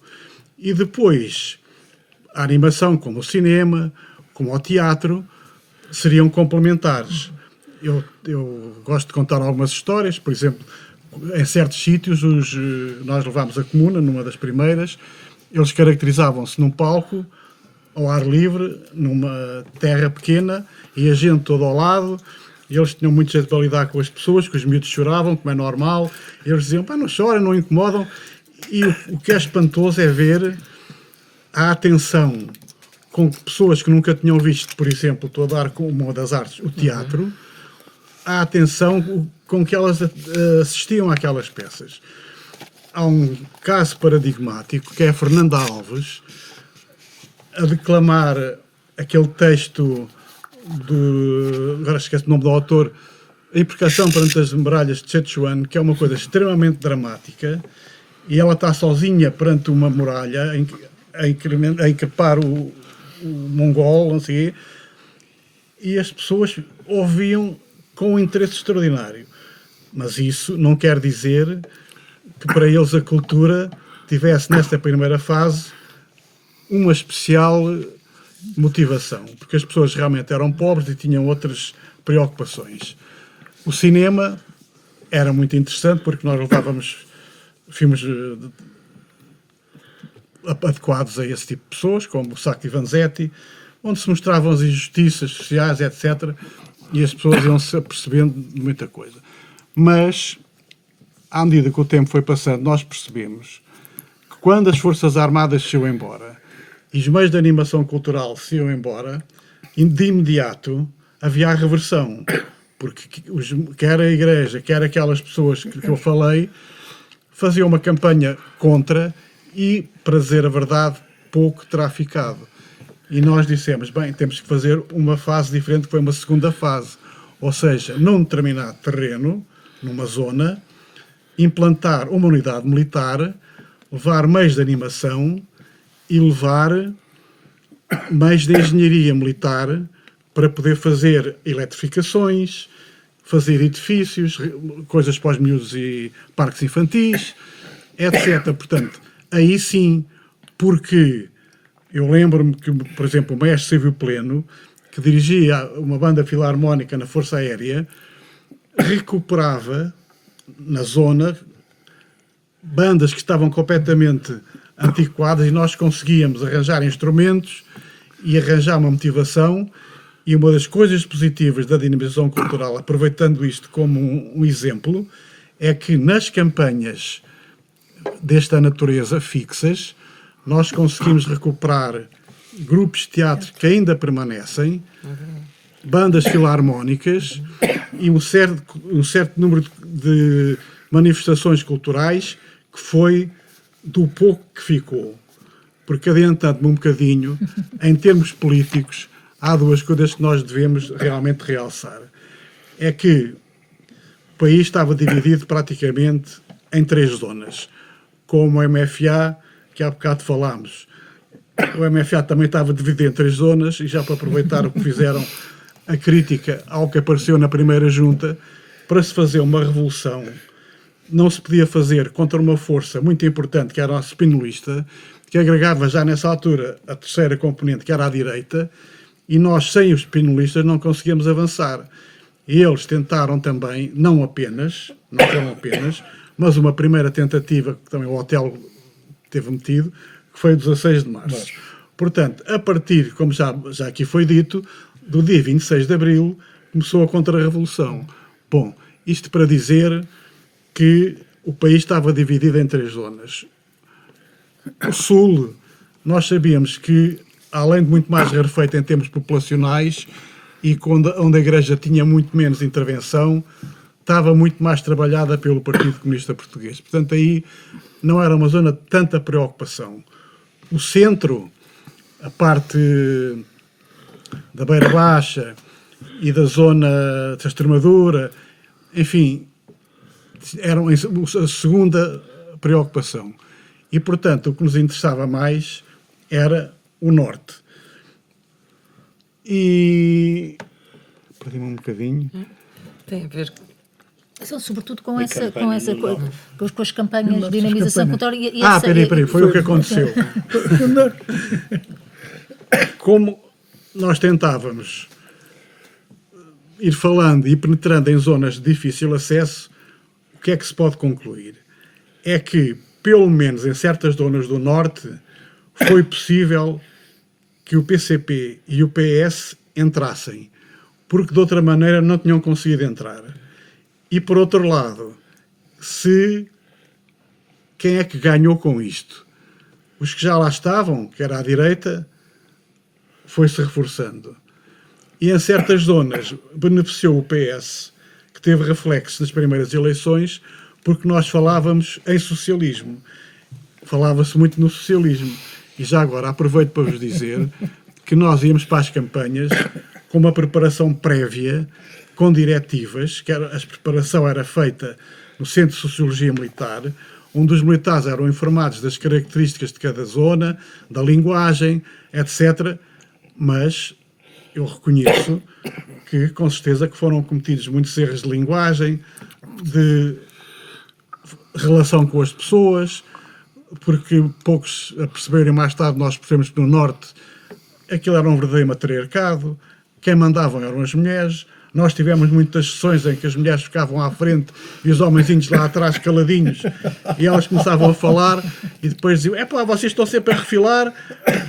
E depois, a animação, como o cinema, como o teatro, seriam complementares. Eu gosto de contar algumas histórias, por exemplo, em certos sítios, nós levámos a comuna, numa das primeiras, eles caracterizavam-se num palco, ao ar livre, numa terra pequena, e a gente todo ao lado, e eles tinham muito jeito para lidar com as pessoas, que os miúdos choravam, como é normal, e eles diziam, pá, não choram, não incomodam, e o que é espantoso é ver a atenção com que pessoas que nunca tinham visto, por exemplo, estou a dar como uma das artes, o teatro, a atenção com que elas assistiam àquelas peças. Há um caso paradigmático, que é a Fernanda Alves, a declamar aquele texto agora esqueço o nome do autor, A Imprecação perante as Muralhas de Sichuan, que é uma coisa extremamente dramática, e ela está sozinha perante uma muralha a increpar o mongol, não sei, e as pessoas ouviam com um interesse extraordinário. Mas isso não quer dizer que para eles a cultura tivesse, nesta primeira fase, uma especial motivação, porque as pessoas realmente eram pobres e tinham outras preocupações. O cinema era muito interessante porque nós levávamos filmes adequados a esse tipo de pessoas, como o Sacco e Vanzetti, onde se mostravam as injustiças sociais, etc., e as pessoas iam-se apercebendo de muita coisa. Mas, à medida que o tempo foi passando, nós percebemos que quando as Forças Armadas se iam embora e os meios de animação cultural se iam embora, de imediato havia a reversão, porque quer a Igreja, quer aquelas pessoas que eu falei, faziam uma campanha contra e, para dizer a verdade, pouco traficado. E nós dissemos, bem, temos que fazer uma fase diferente, que foi uma segunda fase. Ou seja, num determinado terreno, numa zona, implantar uma unidade militar, levar meios de animação e levar meios de engenharia militar para poder fazer eletrificações, fazer edifícios, coisas para os miúdos e parques infantis, etc. Portanto, aí sim, porque eu lembro-me que, por exemplo, o maestro Silvio Pleno, que dirigia uma banda filarmónica na Força Aérea, recuperava na zona bandas que estavam completamente antiquadas e nós conseguíamos arranjar instrumentos e arranjar uma motivação. E uma das coisas positivas da dinamização cultural, aproveitando isto como um exemplo, é que nas campanhas desta natureza fixas, nós conseguimos recuperar grupos de teatro que ainda permanecem, bandas filarmónicas e um certo número de manifestações culturais que foi do pouco que ficou. Porque, adiantando-me um bocadinho, em termos políticos, há duas coisas que nós devemos realmente realçar. É que o país estava dividido praticamente em 3 zonas, como o MFA, que há bocado falámos. O MFA também estava dividido em 3 zonas, e já para aproveitar o que fizeram a crítica ao que apareceu na primeira junta, para se fazer uma revolução, não se podia fazer contra uma força muito importante, que era a spinolista, que agregava já nessa altura a terceira componente, que era a direita, e nós, sem os spinolistas, não conseguíamos avançar. E eles tentaram também, não foram apenas, mas uma primeira tentativa, que também o hotel teve metido, que foi o 16 de março. Portanto, a partir, como já aqui foi dito, do dia 26 de abril, começou a Contra-Revolução. Bom, isto para dizer que o país estava dividido em 3 zonas. O Sul, nós sabíamos que, além de muito mais rarefeito em termos populacionais e onde a Igreja tinha muito menos intervenção, estava muito mais trabalhada pelo Partido Comunista Português. Portanto, aí não era uma zona de tanta preocupação. O centro, a parte da Beira Baixa e da zona da Extremadura, enfim, era a segunda preocupação. E, portanto, o que nos interessava mais era o norte. E perdi-me um bocadinho. Tem a ver São sobretudo com as campanhas de dinamização cultural. Peraí, foi o que aconteceu. Como nós tentávamos ir falando e penetrando em zonas de difícil acesso, o que é que se pode concluir? É que, pelo menos em certas zonas do norte, foi possível que o PCP e o PS entrassem, porque de outra maneira não tinham conseguido entrar. E por outro lado, quem é que ganhou com isto? Os que já lá estavam, que era à direita, foi-se reforçando. E em certas zonas beneficiou o PS, que teve reflexos nas primeiras eleições, porque nós falávamos em socialismo. Falava-se muito no socialismo. E já agora aproveito para vos dizer que nós íamos para as campanhas com uma preparação prévia, com diretivas, a preparação era feita no Centro de Sociologia Militar, onde os militares eram informados das características de cada zona, da linguagem, etc. Mas eu reconheço que, com certeza, que foram cometidos muitos erros de linguagem, de relação com as pessoas, porque poucos a perceberem mais tarde, nós percebemos que no Norte aquilo era um verdadeiro matriarcado, quem mandavam eram as mulheres. Nós tivemos muitas sessões em que as mulheres ficavam à frente e os homenzinhos lá atrás caladinhos, e elas começavam a falar e depois diziam: vocês estão sempre a refilar,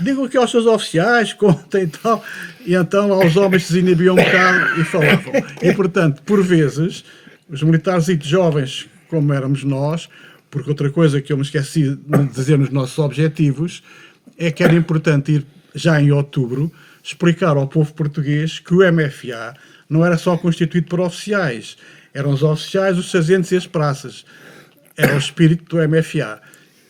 digam aqui aos seus oficiais, contem e tal. E então lá os homens se desinibiam um bocado e falavam. E portanto, por vezes, os militares e jovens, como éramos nós, porque outra coisa que eu me esqueci de dizer nos nossos objetivos é que era importante ir já em outubro explicar ao povo português que o MFA não era só constituído por oficiais. Eram os oficiais, os sargentos e as praças. Era o espírito do MFA.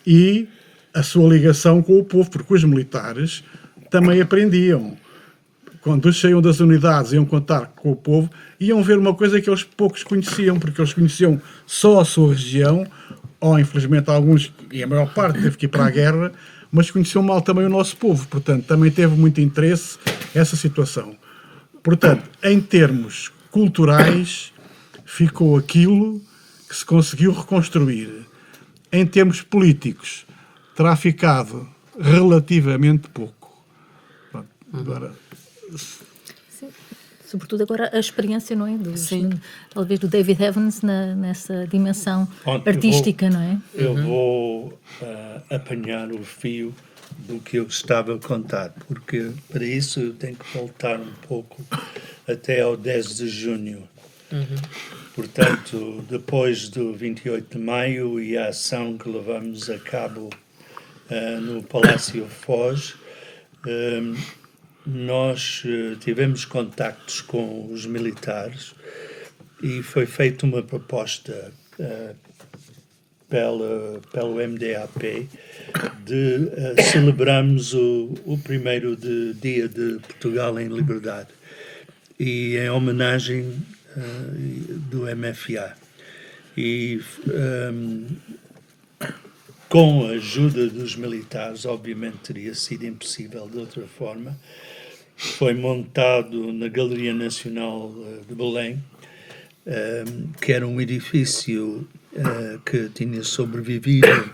E a sua ligação com o povo, porque os militares também aprendiam. Quando saíam das unidades, iam contar com o povo, iam ver uma coisa que eles poucos conheciam, porque eles conheciam só a sua região, ou infelizmente alguns, e a maior parte teve que ir para a guerra, mas conheciam mal também o nosso povo. Portanto, também teve muito interesse essa situação. Portanto, em termos culturais, ficou aquilo que se conseguiu reconstruir. Em termos políticos, terá ficado relativamente pouco. Pronto, agora... Sobretudo agora a experiência, não é? Talvez do David Evans nessa dimensão artística, não é? Eu vou apanhar o fio do que eu estava a contar, porque para isso eu tenho que voltar um pouco até ao 10 de junho. Portanto, depois do 28 de maio e a ação que levamos a cabo no Palácio Foz, nós tivemos contactos com os militares e foi feita uma proposta pelo MDAP de celebrarmos o primeiro dia de Portugal em liberdade e em homenagem do MFA. E com a ajuda dos militares, obviamente teria sido impossível de outra forma, foi montado na Galeria Nacional de Belém, que era um edifício que tinha sobrevivido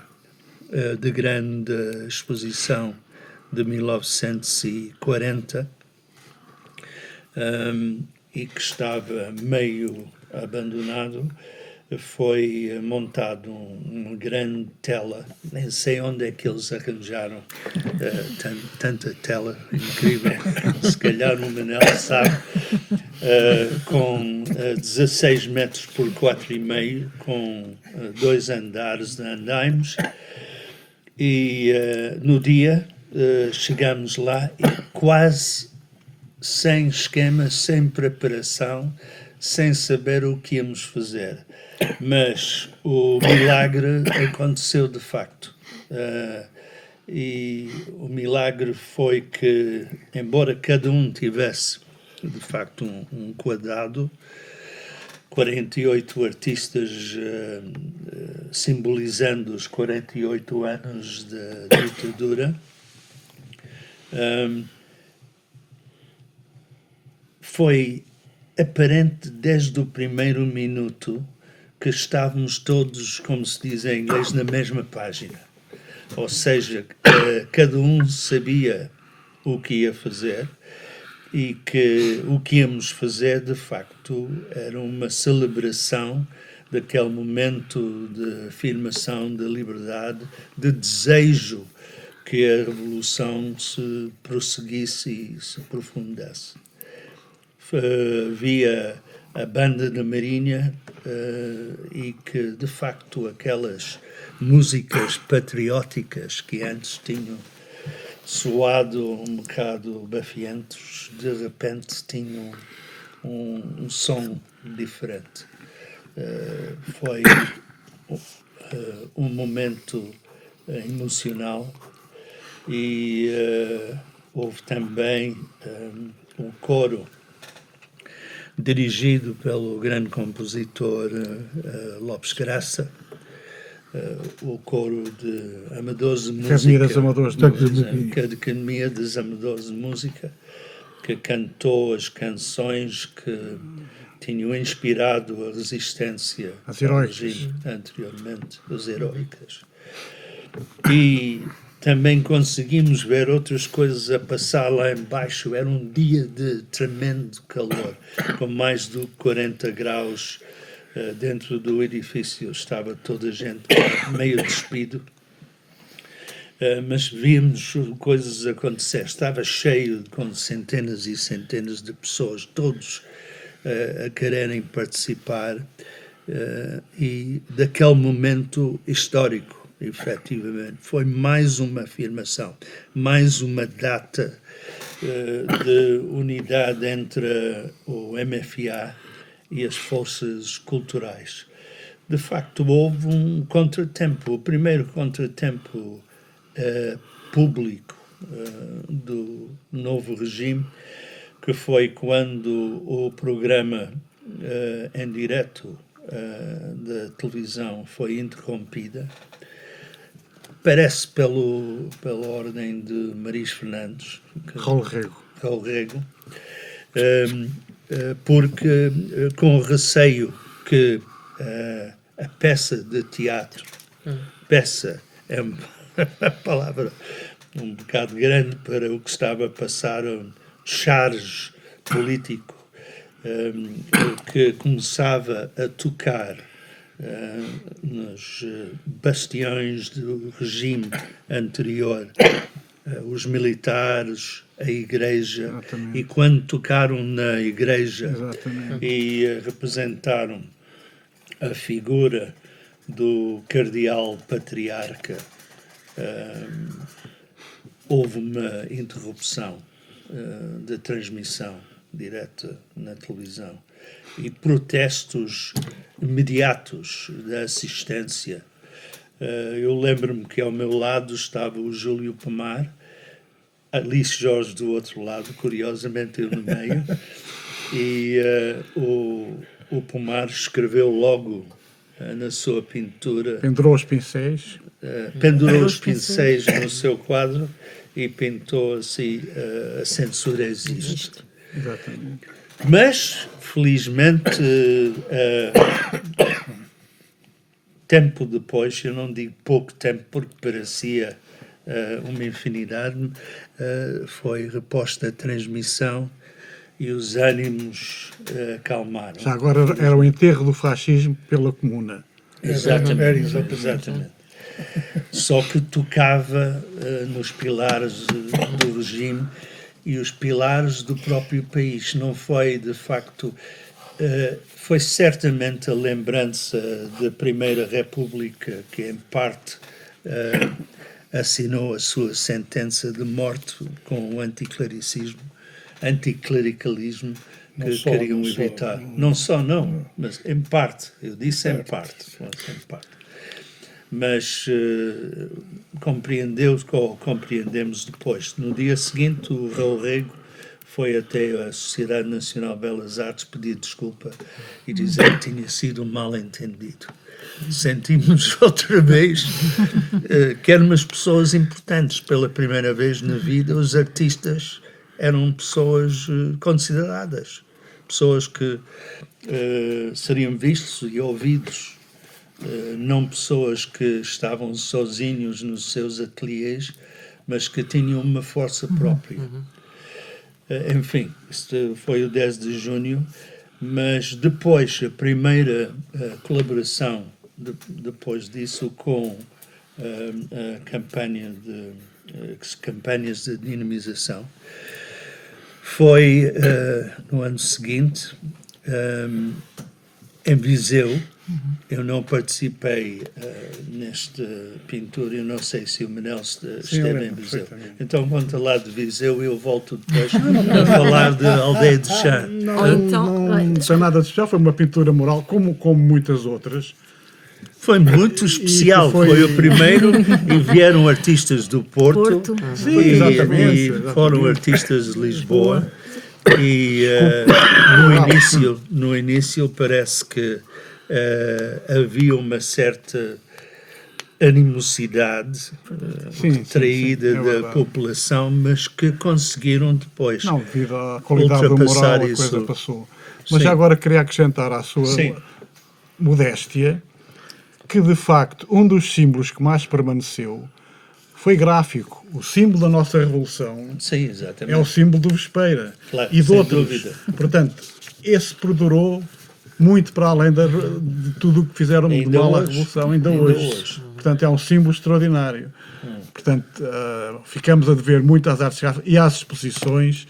da grande exposição de 1940 e que estava meio abandonado. Foi montado uma grande tela, nem sei onde é que eles arranjaram tanta tela incrível, se calhar o Manel sabe, com 16 metros por 4,5, com 2 andares de andaimes, e no dia chegamos lá e quase sem esquema, sem preparação, sem saber o que íamos fazer. Mas o milagre aconteceu de facto. E o milagre foi que, embora cada um tivesse de facto um quadrado, 48 artistas simbolizando os 48 anos da ditadura, foi aparente desde o primeiro minuto que estávamos todos, como se diz em inglês, na mesma página. Ou seja, cada um sabia o que ia fazer e que o que íamos fazer, de facto, era uma celebração daquele momento de afirmação da liberdade, de desejo que a Revolução se prosseguisse e se aprofundasse. Via a banda da Marinha e que, de facto, aquelas músicas patrióticas que antes tinham soado um bocado bafientos, de repente tinham um som diferente. Foi um momento emocional e houve também um coro dirigido pelo grande compositor Lopes Graça, o coro de Amadores de Música, da Academia dos Amadores de Música, que cantou as canções que tinham inspirado a resistência ao regime anteriormente, as heroicas. E também conseguimos ver outras coisas a passar lá embaixo. Era um dia de tremendo calor, com mais de 40 graus dentro do edifício. Estava toda a gente meio despido, mas víamos coisas acontecer. Estava cheio, com centenas e centenas de pessoas, todos a quererem participar, e daquele momento histórico. Efetivamente, foi mais uma afirmação, mais uma data de unidade entre o MFA e as forças culturais. De facto, houve um contratempo, o primeiro contratempo público do novo regime, que foi quando o programa em direto da televisão foi interrompida, parece pela ordem de Maris Fernandes, Raul Rego, porque com receio que a peça de teatro, peça é uma palavra um bocado grande para o que estava a passar, um charge político, que começava a tocar nos bastiões do regime anterior, os militares, a igreja. Exatamente. E quando tocaram na igreja Exatamente. e representaram a figura do cardeal patriarca, houve uma interrupção da transmissão direta na televisão e protestos imediatos da assistência. Eu lembro-me que ao meu lado estava o Júlio Pomar, Alice Jorge do outro lado, curiosamente eu no meio, e o Pomar escreveu logo na sua pintura, Pendurou os pincéis. pendurou os pincéis no seu quadro e pintou assim: a censura existe. Exatamente. Mas, felizmente, tempo depois, eu não digo pouco tempo porque parecia uma infinidade, foi reposta a transmissão e os ânimos acalmaram. Já agora era o enterro do fascismo pela Comuna. Exatamente, exatamente. Só que tocava nos pilares do regime e os pilares do próprio país. Não foi, de facto, foi certamente a lembrança da Primeira República que, em parte, assinou a sua sentença de morte com o anticlericalismo que queriam evitar. Não só, mas em parte. Eu disse em parte. Mas compreendemos depois. No dia seguinte, o Raul Rego foi até a Sociedade Nacional de Belas Artes pedir desculpa e dizer que tinha sido um mal-entendido. Sentimos outra vez que eram umas pessoas importantes. Pela primeira vez na vida, os artistas eram pessoas consideradas, pessoas que seriam vistos e ouvidos, não pessoas que estavam sozinhos nos seus ateliês, mas que tinham uma força própria. Enfim, isto foi o 10 de junho, mas depois, a primeira colaboração, depois disso, com a campanhas de dinamização, foi no ano seguinte, em Viseu. Eu não participei nesta pintura, eu não sei se o Manel esteve em Viseu. Então, quanto lá de Viseu, eu volto depois a falar de Aldeia de Chã. Não tem nada de especial, foi uma pintura mural, como muitas outras. Foi muito especial, foi o primeiro, e vieram artistas do Porto. Sim, exatamente. Foram artistas de Lisboa, e no início parece que havia uma certa animosidade traída da população, mas que conseguiram depois devido à qualidade do moral, a coisa passou. Mas já agora queria acrescentar à sua modéstia que, de facto, um dos símbolos que mais permaneceu foi gráfico. O símbolo da nossa Revolução é o símbolo do Vespeira e de outros. Dúvida. Portanto, esse perdurou muito para além de tudo o que fizeram de mal à Revolução, ainda hoje. Portanto, é um símbolo extraordinário. Portanto, ficamos a dever muito às artes gráficas e às exposições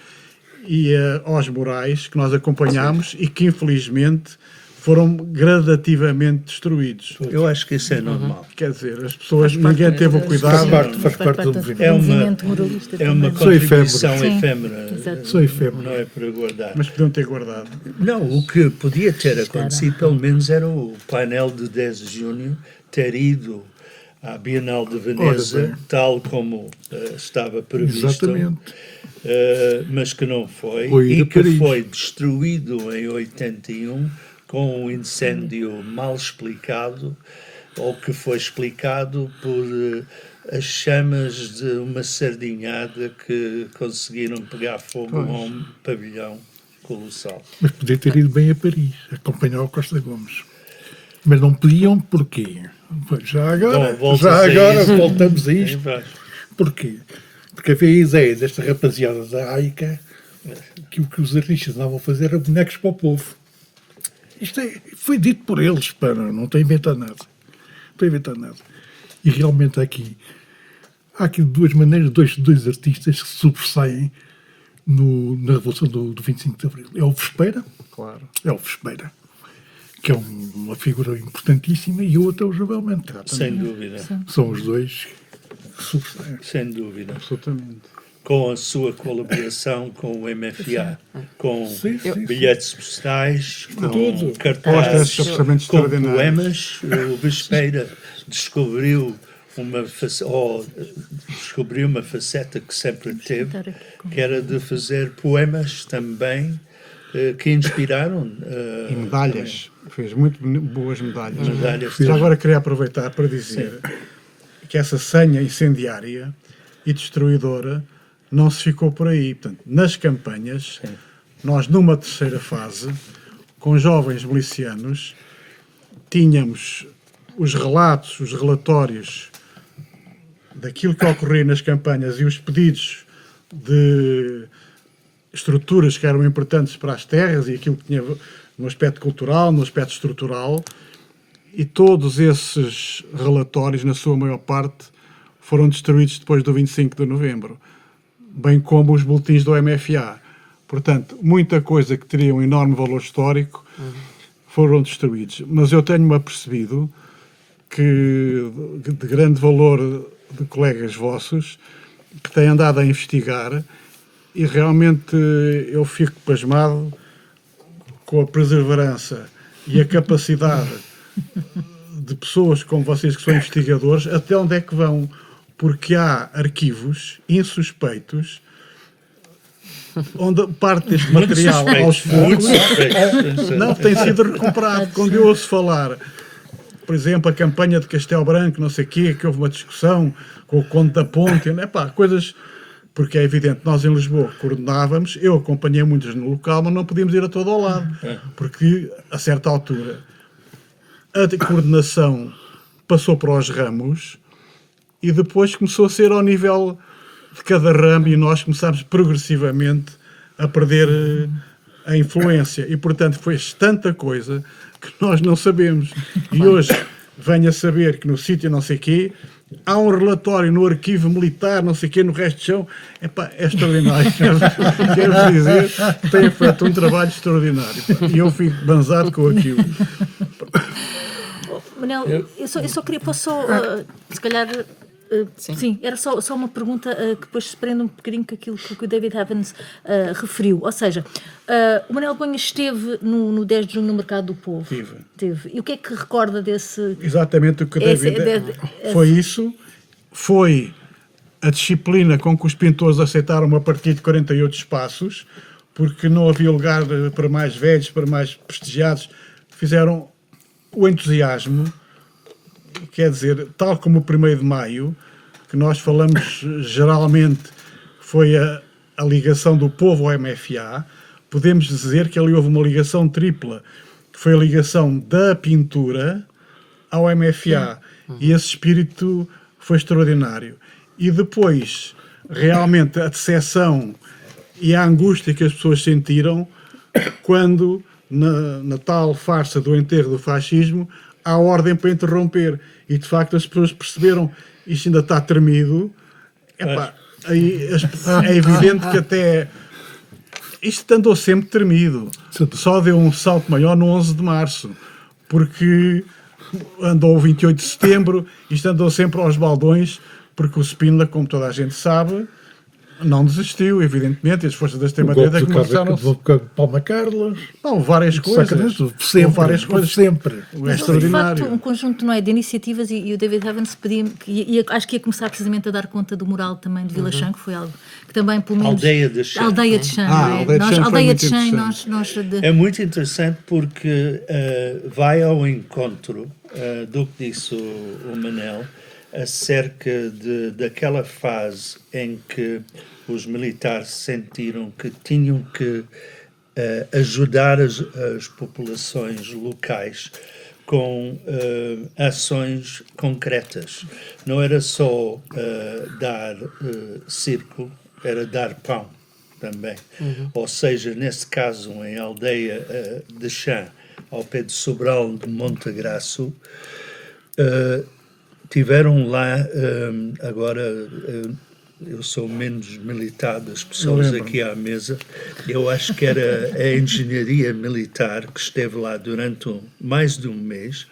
e aos murais que nós acompanhámos e que, infelizmente, foram gradativamente destruídos. Eu acho que isso é normal. Quer dizer, as pessoas, ninguém teve o cuidado. Faz parte do movimento. É uma- movimento moralista É uma também. Sou efêmero. contribuição Sim, efêmera. exato. Sou efêmero. Não é para guardar. Mas podiam ter guardado. Não, o que podia ter acontecido, pelo menos, era o painel de 10 de junho ter ido à Bienal de Veneza, Ora bem. tal como estava previsto, Exatamente. mas que não foi, Ou ir e a que Paris. foi destruído em 81 com um incêndio mal explicado, ou que foi explicado por as chamas de uma sardinhada que conseguiram pegar fogo a um pavilhão colossal. Mas podia ter ido bem a Paris, acompanhar o Costa Gomes. Mas não podiam, porquê? Pois, já agora, Bom, voltas a isso. voltamos a Aí isto. vai. Porquê? Porque havia a ideia desta rapaziada da AICA que o que os artistas andavam a fazer era bonecos para o povo. Isto foi dito por eles, não estou a inventar nada. Não estou a inventar nada. E realmente há aqui duas maneiras, dois artistas que se sobressaem na Revolução do 25 de Abril. É o Vespeira, Claro. que é uma figura importantíssima, e o outro é o João Mendes. Sem dúvida, São os dois que sobressaem. sem dúvida. Absolutamente. Com a sua colaboração com o MFA, com Sim, sim, bilhetes postais, com Tudo. Postas cartazes, absolutamente com extraordinários. poemas. O Vespeira descobriu descobriu uma faceta que sempre teve, que era de fazer poemas também, que inspiraram E medalhas. Fez muito boas medalhas. medalhas. Já agora queria aproveitar para dizer que essa senha incendiária e destruidora não se ficou por aí. Portanto, nas campanhas, nós numa terceira fase, com jovens milicianos, tínhamos os relatos, os relatórios daquilo que ocorria nas campanhas e os pedidos de estruturas que eram importantes para as terras e aquilo que tinha no aspecto cultural, no aspecto estrutural, e todos esses relatórios, na sua maior parte, foram destruídos depois do 25 de novembro, bem como os boletins do MFA. Portanto, muita coisa que teria um enorme valor histórico foram destruídos. Mas eu tenho-me apercebido que de grande valor de colegas vossos que têm andado a investigar, e realmente eu fico pasmado com a perseverança e a capacidade de pessoas como vocês que são investigadores, até onde é que vão, porque há arquivos insuspeitos onde parte deste material aos poucos não tem sido recuperado. Quando eu ouço falar, por exemplo, a campanha de Castelo Branco, não sei o quê, que houve uma discussão com o Conde da Ponte, coisas, porque é evidente, nós em Lisboa coordenávamos, eu acompanhei muitos no local, mas não podíamos ir a todo ao lado, porque a certa altura a coordenação passou para os ramos e depois começou a ser ao nível de cada ramo e nós começámos progressivamente a perder a influência e, portanto, foi tanta coisa que nós não sabemos. E hoje venho a saber que no sítio não sei quê há um relatório no arquivo militar, não sei quê, no resto do chão. É extraordinário. Quero dizer, tem feito um trabalho extraordinário. E eu fico banzado com aquilo. Manel, eu só queria, posso só, se calhar, sim, era só uma pergunta que depois se prende um bocadinho com aquilo que o David Evans referiu. Ou seja, o Manel Bonhas esteve no 10 de junho no Mercado do Povo. Teve. E o que é que recorda desse... Exatamente o que o David... Foi isso. Foi a disciplina com que os pintores aceitaram a partir de 48 espaços, porque não havia lugar para mais velhos, para mais prestigiados. Fizeram o entusiasmo, quer dizer, tal como o 1º de Maio, que nós falamos geralmente foi a ligação do povo ao MFA, podemos dizer que ali houve uma ligação tripla, que foi a ligação da pintura ao MFA, e esse espírito foi extraordinário. E depois, realmente, a decepção e a angústia que as pessoas sentiram quando, na tal farsa do enterro do fascismo, há ordem para interromper. E, de facto, as pessoas perceberam isto ainda está tremido. É evidente que até Isto andou sempre tremido. Só deu um salto maior no 11 de março, porque andou o 28 de setembro, isto andou sempre aos baldões, porque o Spínola, como toda a gente sabe, não desistiu, evidentemente, e as forças da extrema-direita começaram... Palma Carlos. Não, várias coisas. Sempre, várias coisas. Sempre. É Mas, extraordinário. de facto, um conjunto, não é, de iniciativas, e o David Evans pedia, acho que ia começar precisamente a dar conta do mural também de Vila Chã, que foi algo que também, pelo menos... Aldeia de Chã. Aldeia de Chã, Ah, não é? Aldeia de Chã foi Aldeia muito de Chã, interessante. É muito interessante porque vai ao encontro do que disse o Manel acerca daquela fase em que os militares sentiram que tinham que ajudar as populações locais com ações concretas. Não era só dar circo, era dar pão também. Ou seja, nesse caso, em aldeia de Chã, ao pé de Sobral de Montegraço, tiveram lá, agora eu sou menos militar das pessoas aqui à mesa, eu acho que era a engenharia militar que esteve lá durante mais de um mês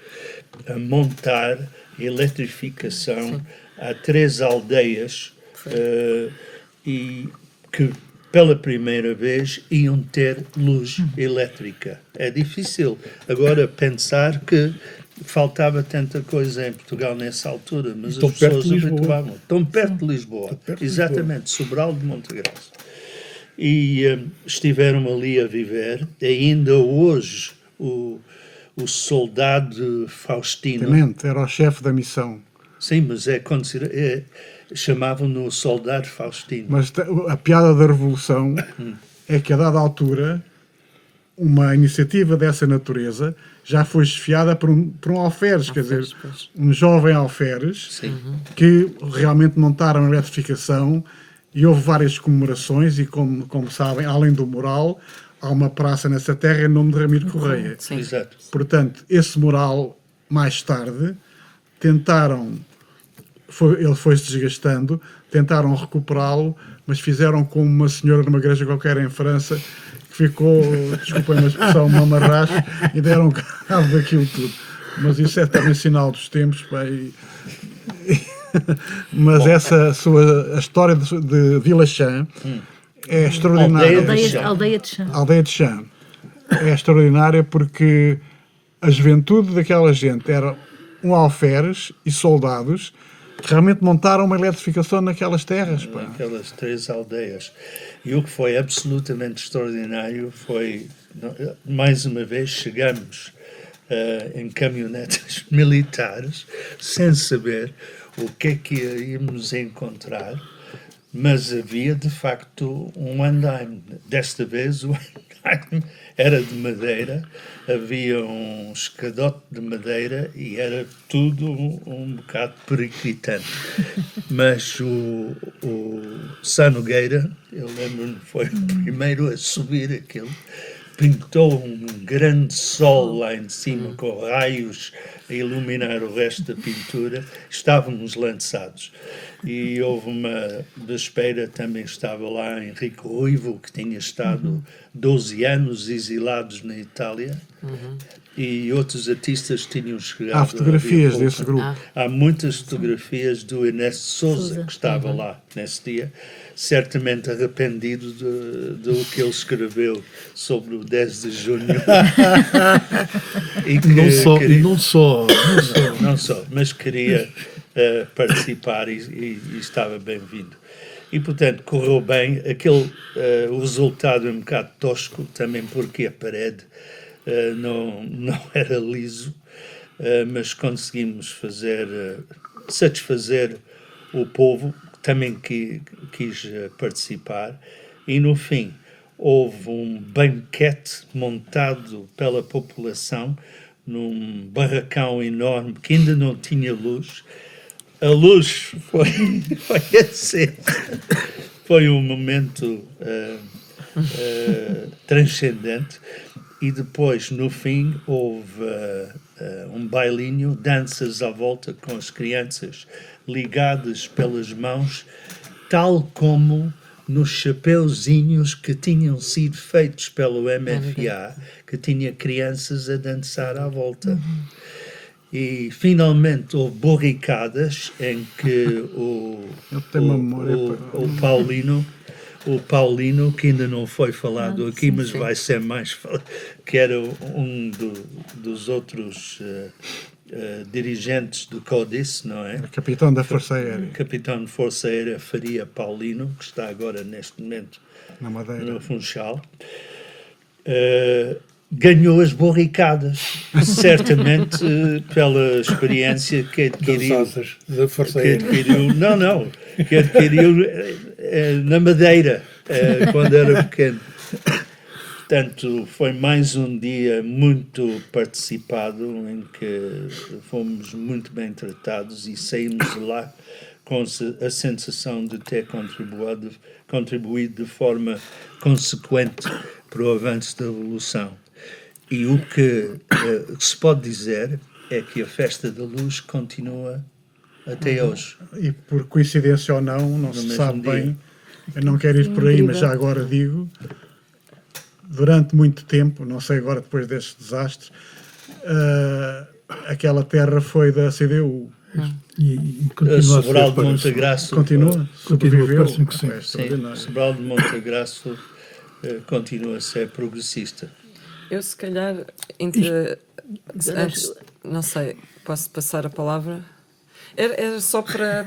a montar eletrificação a 3 aldeias e que pela primeira vez iam ter luz elétrica. É difícil agora pensar que faltava tanta coisa em Portugal nessa altura, mas as pessoas habituavam. Tão perto de Lisboa. Exatamente, Sobral de Montegraço. E estiveram ali a viver. Ainda hoje o soldado Faustino... Tenente, era o chefe da missão. Sim, mas chamavam-no o soldado Faustino. Mas a piada da Revolução é que, a dada altura, uma iniciativa dessa natureza já foi esfiada por um alferes, quer dizer, um jovem alferes, que realmente montaram a eletrificação, e houve várias comemorações, e como sabem, além do mural, há uma praça nessa terra em nome de Ramiro Correia. Exato. Portanto, esse mural, mais tarde, tentaram... ele foi-se desgastando, tentaram recuperá-lo, mas fizeram como uma senhora numa igreja qualquer em França, que ficou, desculpem a expressão, mamarracho, e deram cabo daquilo tudo. Mas isso é também sinal dos tempos. Mas a história de Vila Chã é extraordinária. Aldeia de Chã. Aldeia de Chã é extraordinária porque a juventude daquela gente era alferes e soldados que realmente montaram uma eletrificação naquelas terras. Naquelas 3 aldeias. E o que foi absolutamente extraordinário foi, mais uma vez, chegamos em caminhonetas militares, sem saber o que é que íamos encontrar, mas havia, de facto, um andaime. Desta vez, o andaime era de madeira, havia um escadote de madeira e era tudo um bocado periclitante. Mas o Sá Nogueira, eu lembro-me, foi o primeiro a subir aquilo, pintou um grande sol lá em cima, com raios a iluminar o resto da pintura. Estávamos lançados. E houve uma vespeira, também estava lá Henrique Ruivo, que tinha estado 12 anos exilados na Itália, e outros artistas tinham chegado. Há fotografias desse grupo. Há muitas fotografias do Ernesto Sousa, que estava lá nesse dia, certamente arrependido do que ele escreveu sobre o 10 de junho. Não só, mas queria participar e estava bem-vindo. E, portanto, correu bem. O resultado é um bocado tosco, também porque a parede não era liso, mas conseguimos satisfazer o povo, que também quis participar, e, no fim, houve um banquete montado pela população num barracão enorme que ainda não tinha luz. A luz foi acesa. Foi um momento transcendente. E depois, no fim, houve um bailinho, danças à volta com as crianças ligadas pelas mãos, tal como nos chapeuzinhos que tinham sido feitos pelo MFA, que tinha crianças a dançar à volta. E finalmente houve borricadas em que o Paulino, que ainda não foi falado aqui, mas vai ser mais falado, que era um dos outros dirigentes do CODIS, não é? Capitão da Força Aérea. Capitão de Força Aérea Faria Paulino, que está agora neste momento Na Madeira. no Funchal. Ganhou as borricadas, certamente pela experiência que adquiriu. Da Força Que adquiriu na Madeira, quando era pequeno. Portanto, foi mais um dia muito participado, em que fomos muito bem tratados e saímos de lá com a sensação de ter contribuído de forma consequente para o avanço da evolução. E o que se pode dizer é que a Festa da Luz continua até hoje. E por coincidência ou não se mesmo sabe dia. bem, eu não quero ir por aí, mas já agora digo, durante muito tempo, não sei agora depois deste desastre, aquela terra foi da CDU. E continua a ser, Sobral de parece. Montegraço Continua? Sobreviveu? parece-me que sim. É extraordinário. Sobral de Montegraço continua a ser progressista. Eu, se calhar, antes, não sei, posso passar a palavra? Era só para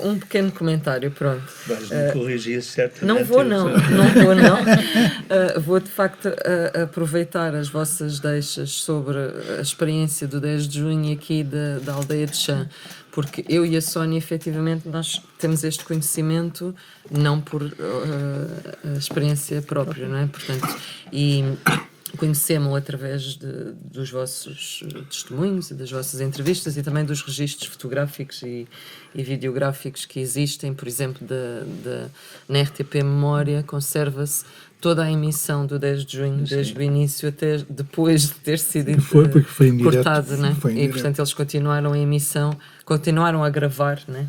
um pequeno comentário, pronto. Vais-me corrigir certamente. Não vou, não. Vou, de facto, aproveitar as vossas deixas sobre a experiência do 10 de junho aqui da aldeia de Chã, porque eu e a Sónia, efetivamente, nós temos este conhecimento não por experiência própria, não é? Portanto, e conhecemos-o através dos vossos testemunhos e das vossas entrevistas e também dos registros fotográficos e videográficos que existem, por exemplo, na RTP Memória, conserva-se toda a emissão do 10 de junho, desde o início até depois de ter sido Porque foi em direto, cortado, né? foi em E, direto. portanto, eles continuaram a emissão, continuaram a gravar, né?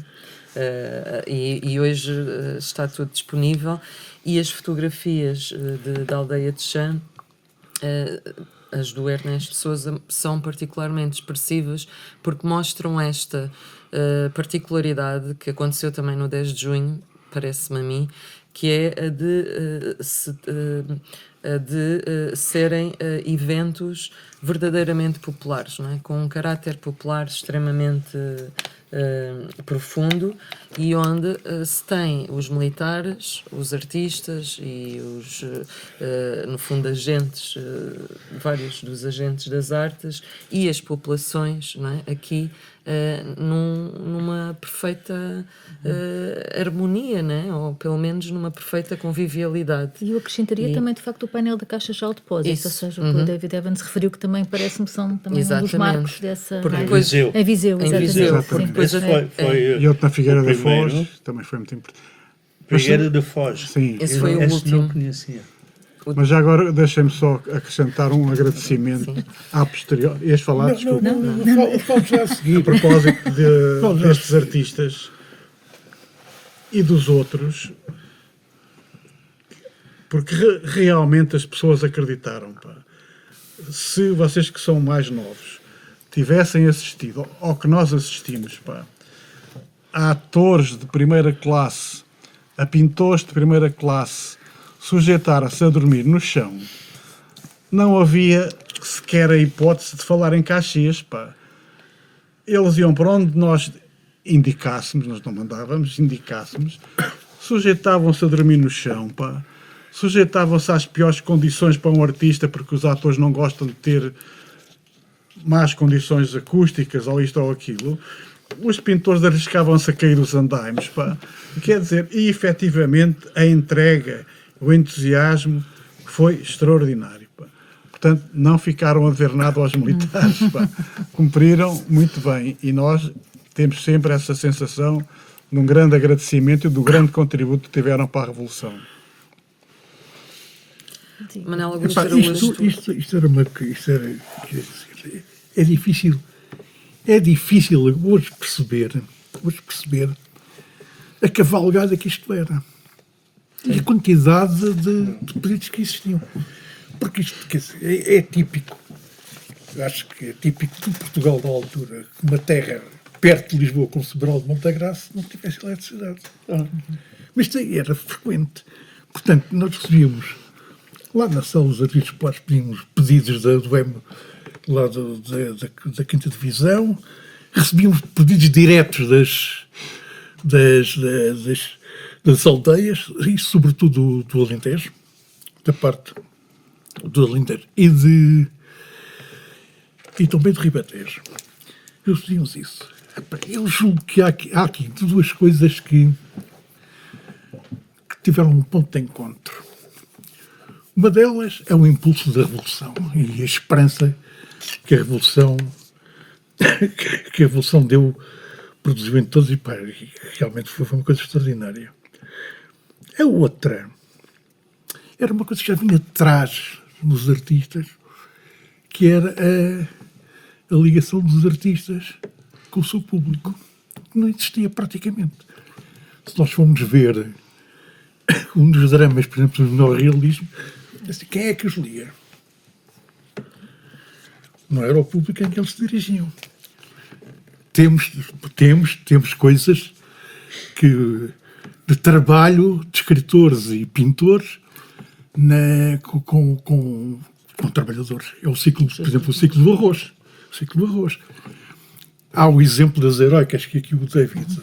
E hoje está tudo disponível. E as fotografias da aldeia de Chã, as do Ernesto Sousa, são particularmente expressivas porque mostram esta particularidade que aconteceu também no 10 de junho, parece-me a mim, que é a de serem eventos verdadeiramente populares, não é? Com um caráter popular extremamente profundo, e onde se tem os militares, os artistas e os, no fundo, agentes, vários dos agentes das artes e as populações, não é? Aqui numa perfeita harmonia, né? Ou pelo menos numa perfeita convivialidade. E eu acrescentaria também, de facto, o painel da Caixa de Depósitos, ou seja, o que o David Evans referiu, que também parece-me são também um dos marcos dessa... Porque depois, em Viseu, exatamente. porque Sim. Esse foi E outro na Figueira o da primeiro. Foz, também foi muito importante. Figueira da Foz. Sim, Esse foi o Este último. não conhecia. mas já agora deixem-me só acrescentar um agradecimento à posterior. Ias falar, desculpa. Vamos já a A seguir. propósito destes artistas e dos outros, porque realmente as pessoas acreditaram. Pá. Se vocês que são mais novos tivessem assistido ao que nós assistimos, pá, a atores de primeira classe, a pintores de primeira classe, sujeitar-se a dormir no chão, não havia sequer a hipótese de falar em Caxias, pá. Eles iam para onde nós indicássemos, nós não mandávamos, indicássemos, sujeitavam-se a dormir no chão, pá. Sujeitavam-se às piores condições para um artista, porque os atores não gostam de ter más condições acústicas, ou isto ou aquilo. Os pintores arriscavam-se a cair os andaimes, pá. Quer dizer, e efetivamente a entrega, o entusiasmo foi extraordinário, pá. Portanto, não ficaram a ver nada aos militares, pá. Cumpriram muito bem, e nós temos sempre essa sensação de um grande agradecimento e do grande contributo que tiveram para a Revolução. Manela Epá, Augusto, isto era uma... É difícil hoje perceber a cavalgada que isto era. e a quantidade de pedidos que existiam. Porque isto, quer dizer, é típico. Eu acho que é típico de Portugal da altura, que uma terra perto de Lisboa, como Sobral de Montagraça, não tivesse eletricidade. Mas isto aí era frequente. Portanto, nós recebíamos, lá na sala dos artistas populares, pedíamos pedidos do M, lá da Quinta Divisão, recebíamos pedidos diretos das aldeias, e sobretudo do Alentejo, da parte do Alentejo, e também de Ribatejo. Eles diziam-nos isso. Eu julgo que há aqui duas coisas que tiveram um ponto de encontro. Uma delas é o impulso da Revolução e a esperança que a Revolução produziu em todos, e realmente foi uma coisa extraordinária. A outra era uma coisa que já vinha atrás nos artistas, que era a ligação dos artistas com o seu público, que não existia praticamente. Se nós formos ver um dos dramas, por exemplo, do neorrealismo, assim, quem é que os lia? Não era o público em que eles se dirigiam. Temos coisas de trabalho de escritores e pintores com trabalhadores. É o ciclo, por exemplo, o ciclo do arroz. Há o exemplo das heroicas que aqui o David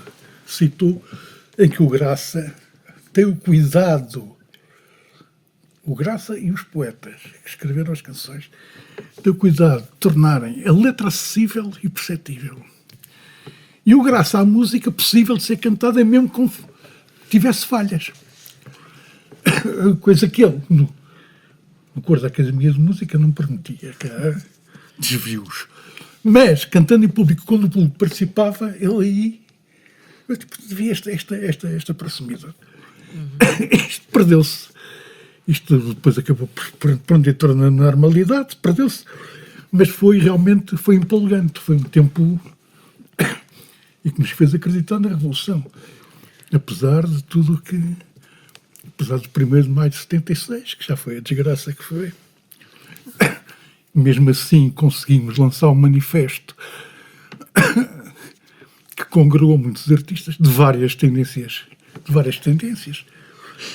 citou, em que o Graça tem o cuidado, o Graça e os poetas que escreveram as canções, tem o cuidado de tornarem a letra acessível e perceptível. E o Graça, a música possível de ser cantada mesmo que tivesse falhas. Coisa que ele, no coro da Academia de Música, não permitia, que há desvios. Mas, cantando em público, quando o público participava, ele aí devia esta proximidade. Isto perdeu-se. Isto depois acabou por onde entrou na normalidade, perdeu-se. Mas realmente foi empolgante. Foi um tempo e que nos fez acreditar na Revolução. Apesar de tudo apesar do 1º de maio de 76, que já foi a desgraça que foi. Mesmo assim conseguimos lançar um manifesto que congregou muitos artistas de várias tendências,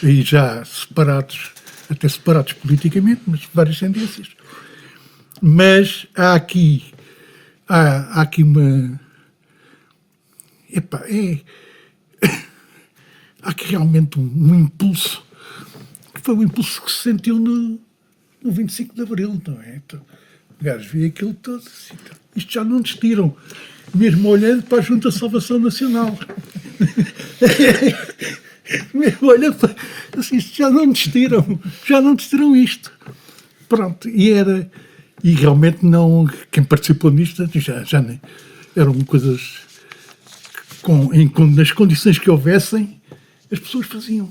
aí já separados politicamente, mas de várias tendências. Mas há aqui uma... há aqui realmente um impulso, que foi o impulso que se sentiu no 25 de Abril, não é? Então, o gajo viu aquilo todo assim, então, isto já não nos tiram, mesmo olhando para a Junta de Salvação Nacional. Mesmo olhando para assim, isto já não nos tiram isto. Pronto, e realmente não, quem participou nisto já nem, eram coisas nas condições que houvessem, as pessoas faziam.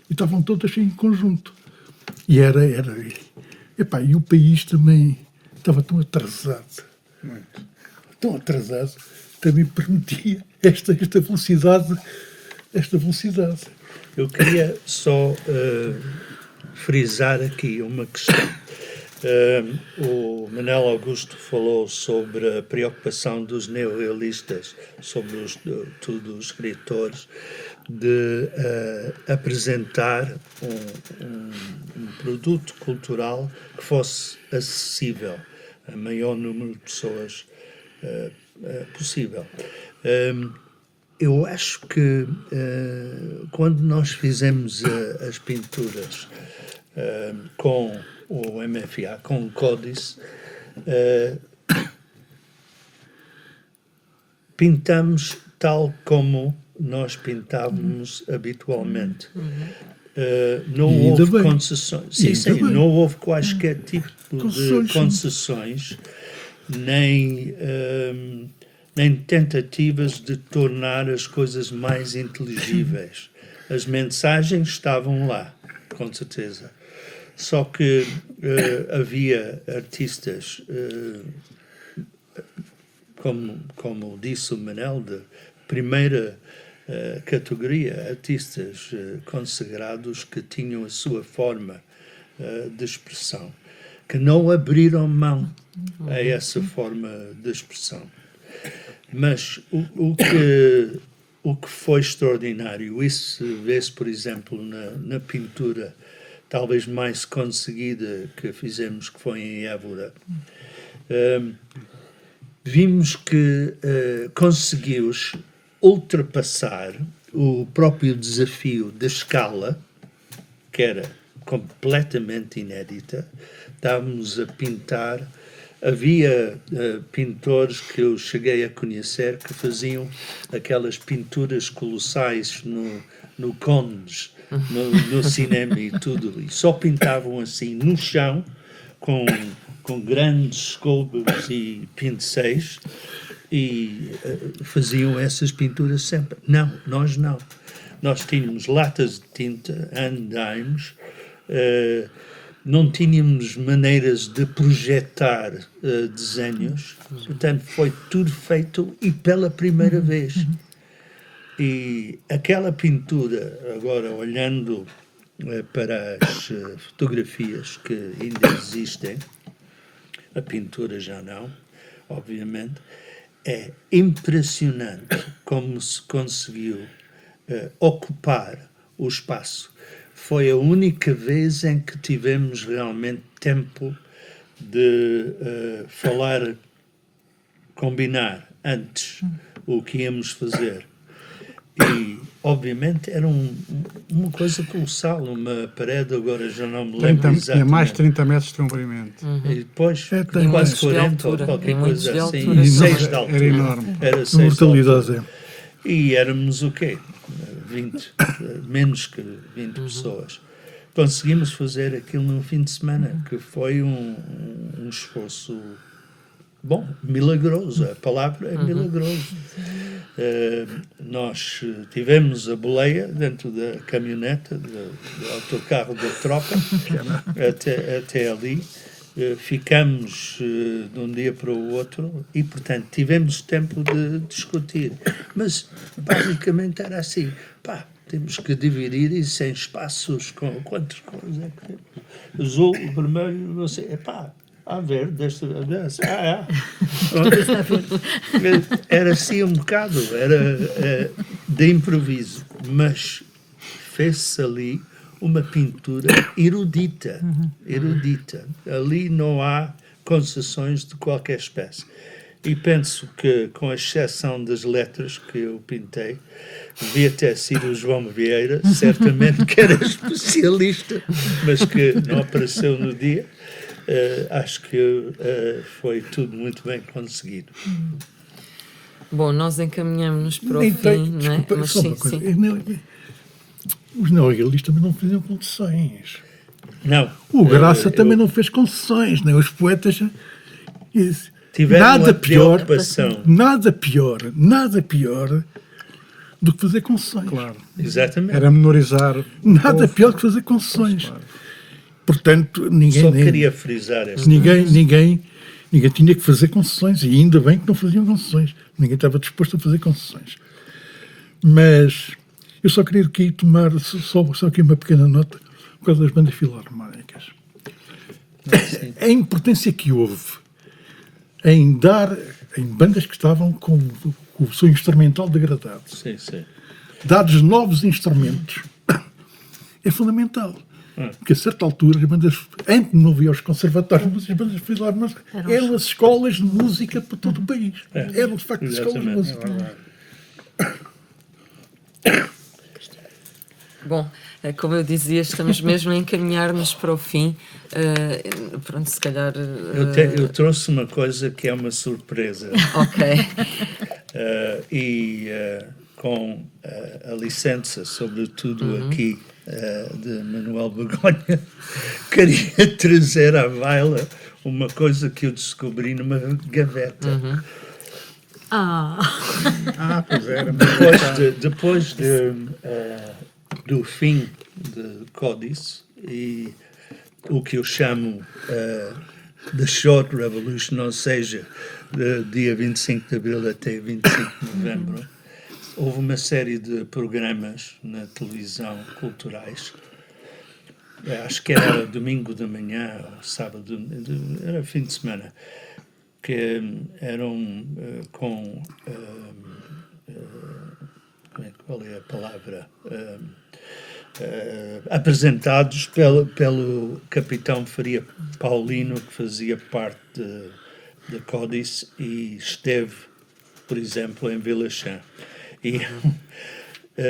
E estavam todas em conjunto. E e o país também estava tão atrasado. Tão atrasado, também permitia esta velocidade. Eu queria só frisar aqui uma questão. O Manel Augusto falou sobre a preocupação dos neorrealistas, sobre os escritores, de apresentar um produto cultural que fosse acessível a maior número de pessoas possível. Eu acho que quando nós fizemos as pinturas com o MFA, com o Códice, pintamos tal como nós pintávamos habitualmente. Não houve concessões. Sim, não houve quaisquer tipo de concessões, nem tentativas de tornar as coisas mais inteligíveis. As mensagens estavam lá, com certeza. Só que havia artistas, como disse o Manel, de primeira categoria artistas consagrados que tinham a sua forma de expressão, que não abriram mão a essa forma de expressão. Mas o que foi extraordinário, isso vê-se, por exemplo, na pintura talvez mais conseguida que fizemos, que foi em Évora. Vimos que conseguiu-se ultrapassar o próprio desafio da escala, que era completamente inédita. Estávamos a pintar. Havia pintores que eu cheguei a conhecer que faziam aquelas pinturas colossais no Condes, no cinema e tudo, e só pintavam assim no chão, com grandes escovas e pincéis, e faziam essas pinturas sempre. Não, nós não. Nós tínhamos latas de tinta, andaimes, não tínhamos maneiras de projetar desenhos, portanto foi tudo feito e pela primeira vez. E aquela pintura, agora olhando para as fotografias que ainda existem, a pintura já não, obviamente, é impressionante como se conseguiu ocupar o espaço. Foi a única vez em que tivemos realmente tempo de falar, combinar antes o que íamos fazer. E, obviamente, era uma coisa colossal, uma parede, agora já não me lembro exatamente. Tinha mais de 30 metros de comprimento. E depois, tem quase muitos de 40 altura, ou qualquer e muitos coisa de assim. altura. E 6 de altura. Era enorme. Era 6 de altura. Mortalidade. E éramos o quê? 20, menos que 20 pessoas. Conseguimos fazer aquilo num fim de semana, que foi um esforço, bom, milagroso. A palavra é milagroso. Nós tivemos a boleia dentro da caminhoneta, do autocarro da tropa, até ali. Ficamos de um dia para o outro e, portanto, tivemos tempo de discutir. Mas, basicamente, era assim. Temos que dividir isso em espaços com quantas cores é que temos? Azul, vermelho, não sei. Verde, desta vez. Era assim um bocado, era de improviso, mas fez-se ali uma pintura erudita. Ali não há concessões de qualquer espécie. E penso que, com exceção das letras que eu pintei, devia ter sido o João Vieira, certamente que era especialista, mas que não apareceu no dia. Acho que foi tudo muito bem conseguido. Bom, nós encaminhamos-nos para o fim, não é? Desculpa, Mas só uma coisa. Os neorrealistas também não faziam concessões. Não. O Graça também não fez concessões, nem os poetas. Tiveram nada pior do que fazer concessões. Claro. Exatamente. Era menorizar. Nada pior que fazer concessões. Claro. Portanto, ninguém. Só queria frisar esta. Ninguém tinha que fazer concessões, e ainda bem que não faziam concessões. Ninguém estava disposto a fazer concessões. Mas eu só queria aqui tomar só aqui uma pequena nota por causa das bandas filarmónicas. A importância que houve em bandas que estavam com o seu instrumental degradado. Sim. Dados novos instrumentos é fundamental. Porque a certa altura as bandas, antes não havia os conservatórios, mas as bandas filarmónicas eram as escolas de música para todo o país. Eram de facto as escolas de música. Bom, como eu dizia, estamos mesmo a encaminhar-nos para o fim. Pronto, se calhar... Eu trouxe uma coisa que é uma surpresa. Ok. Com a licença, sobretudo aqui, de Manuel Begonha, queria trazer à baila uma coisa que eu descobri numa gaveta. Pois era. Depois do fim de Códice e o que eu chamo The Short Revolution, ou seja, de dia 25 de Abril até 25 de Novembro, houve uma série de programas na televisão culturais, acho que era domingo de manhã, ou sábado, era fim de semana, que eram com... qual é a palavra? Apresentados pelo capitão Faria Paulino, que fazia parte da Códice e esteve, por exemplo, em Villachã. E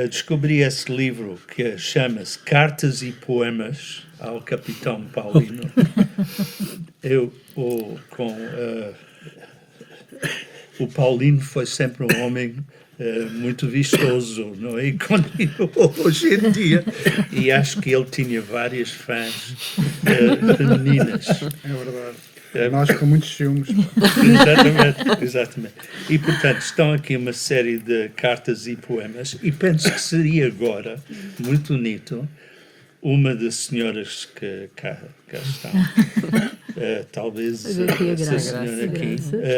descobri esse livro que chama-se Cartas e Poemas ao Capitão Paulino. O Paulino foi sempre um homem muito vistoso, não é? E continuou hoje em dia. E acho que ele tinha várias fãs femininas. É verdade. Nós com muitos ciúmes. Exatamente. E, portanto, estão aqui uma série de cartas e poemas e penso que seria agora muito bonito uma das senhoras que cá estão, talvez essa senhora aqui,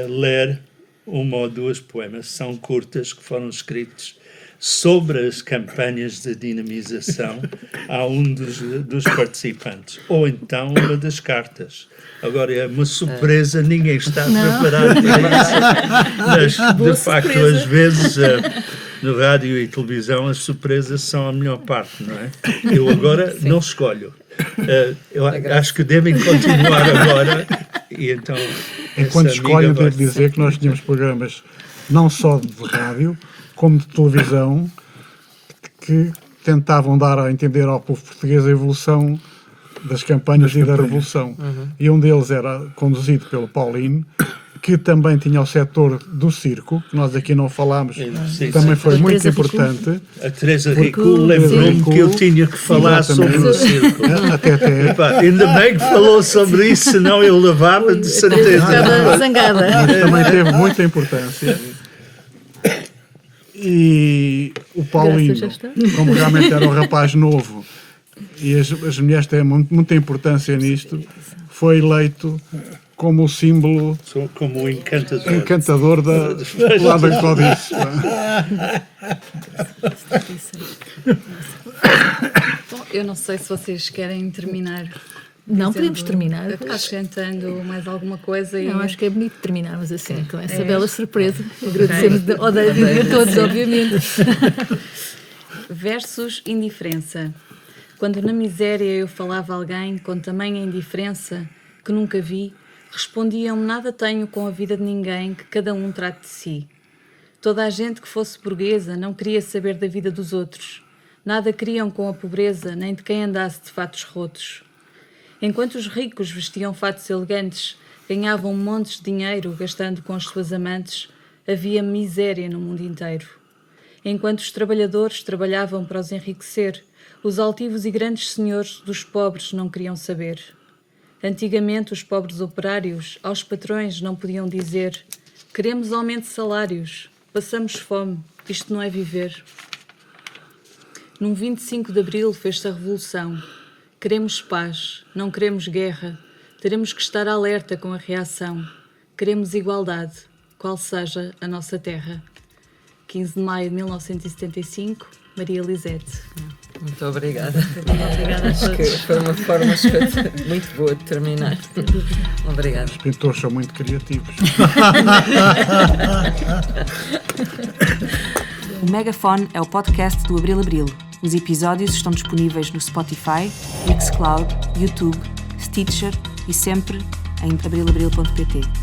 ler uma ou duas poemas, são curtas, que foram escritos sobre as campanhas de dinamização a um dos participantes. Ou então uma das cartas. Agora é uma surpresa, ninguém está preparado para isso. Mas, de facto, às vezes, no rádio e televisão, as surpresas são a melhor parte, não é? Eu agora não escolho. Eu acho que devem continuar agora. E então, enquanto escolho, devo dizer que nós tínhamos programas não só de rádio, como de televisão, que tentavam dar a entender ao povo português a evolução das campanhas e da Revolução. E um deles era conduzido pelo Paulino, que também tinha o setor do circo, que nós aqui não falámos, também foi muito importante. A Teresa Ricou lembrou-me que eu tinha que falar sobre o circo. Até. Epá, ainda bem que falou sobre isso, senão eu levava de certeza. Estava zangada. Mas também teve muita importância. E o Paulino, como realmente era um rapaz novo, e as mulheres têm muita importância nisto, foi eleito como o símbolo, como o encantador lá da Códice. Bom, eu não sei se vocês querem terminar. Não podemos terminar. Acrescentando mais alguma coisa. Não, acho que é bonito terminarmos assim, com essa bela surpresa. Agradecemos a todos, obviamente. Versus indiferença. Quando na miséria eu falava a alguém com tamanha indiferença que nunca vi, respondiam-me: nada tenho com a vida de ninguém, que cada um trate de si. Toda a gente que fosse burguesa não queria saber da vida dos outros. Nada queriam com a pobreza, nem de quem andasse de fatos rotos. Enquanto os ricos vestiam fatos elegantes, ganhavam montes de dinheiro gastando com as suas amantes, havia miséria no mundo inteiro. Enquanto os trabalhadores trabalhavam para os enriquecer, os altivos e grandes senhores dos pobres não queriam saber. Antigamente os pobres operários aos patrões não podiam dizer: queremos aumento de salários, passamos fome, isto não é viver. Num 25 de Abril fez-se a revolução. Queremos paz, não queremos guerra. Teremos que estar alerta com a reação. Queremos igualdade, qual seja a nossa terra. 15 de maio de 1975, Maria Lisete. Muito obrigada. Acho que foi uma forma muito boa de terminar. Obrigada. Os pintores são muito criativos. O Megafone é o podcast do Abril Abril. Os episódios estão disponíveis no Spotify, Mixcloud, YouTube, Stitcher e sempre em abrilabril.pt.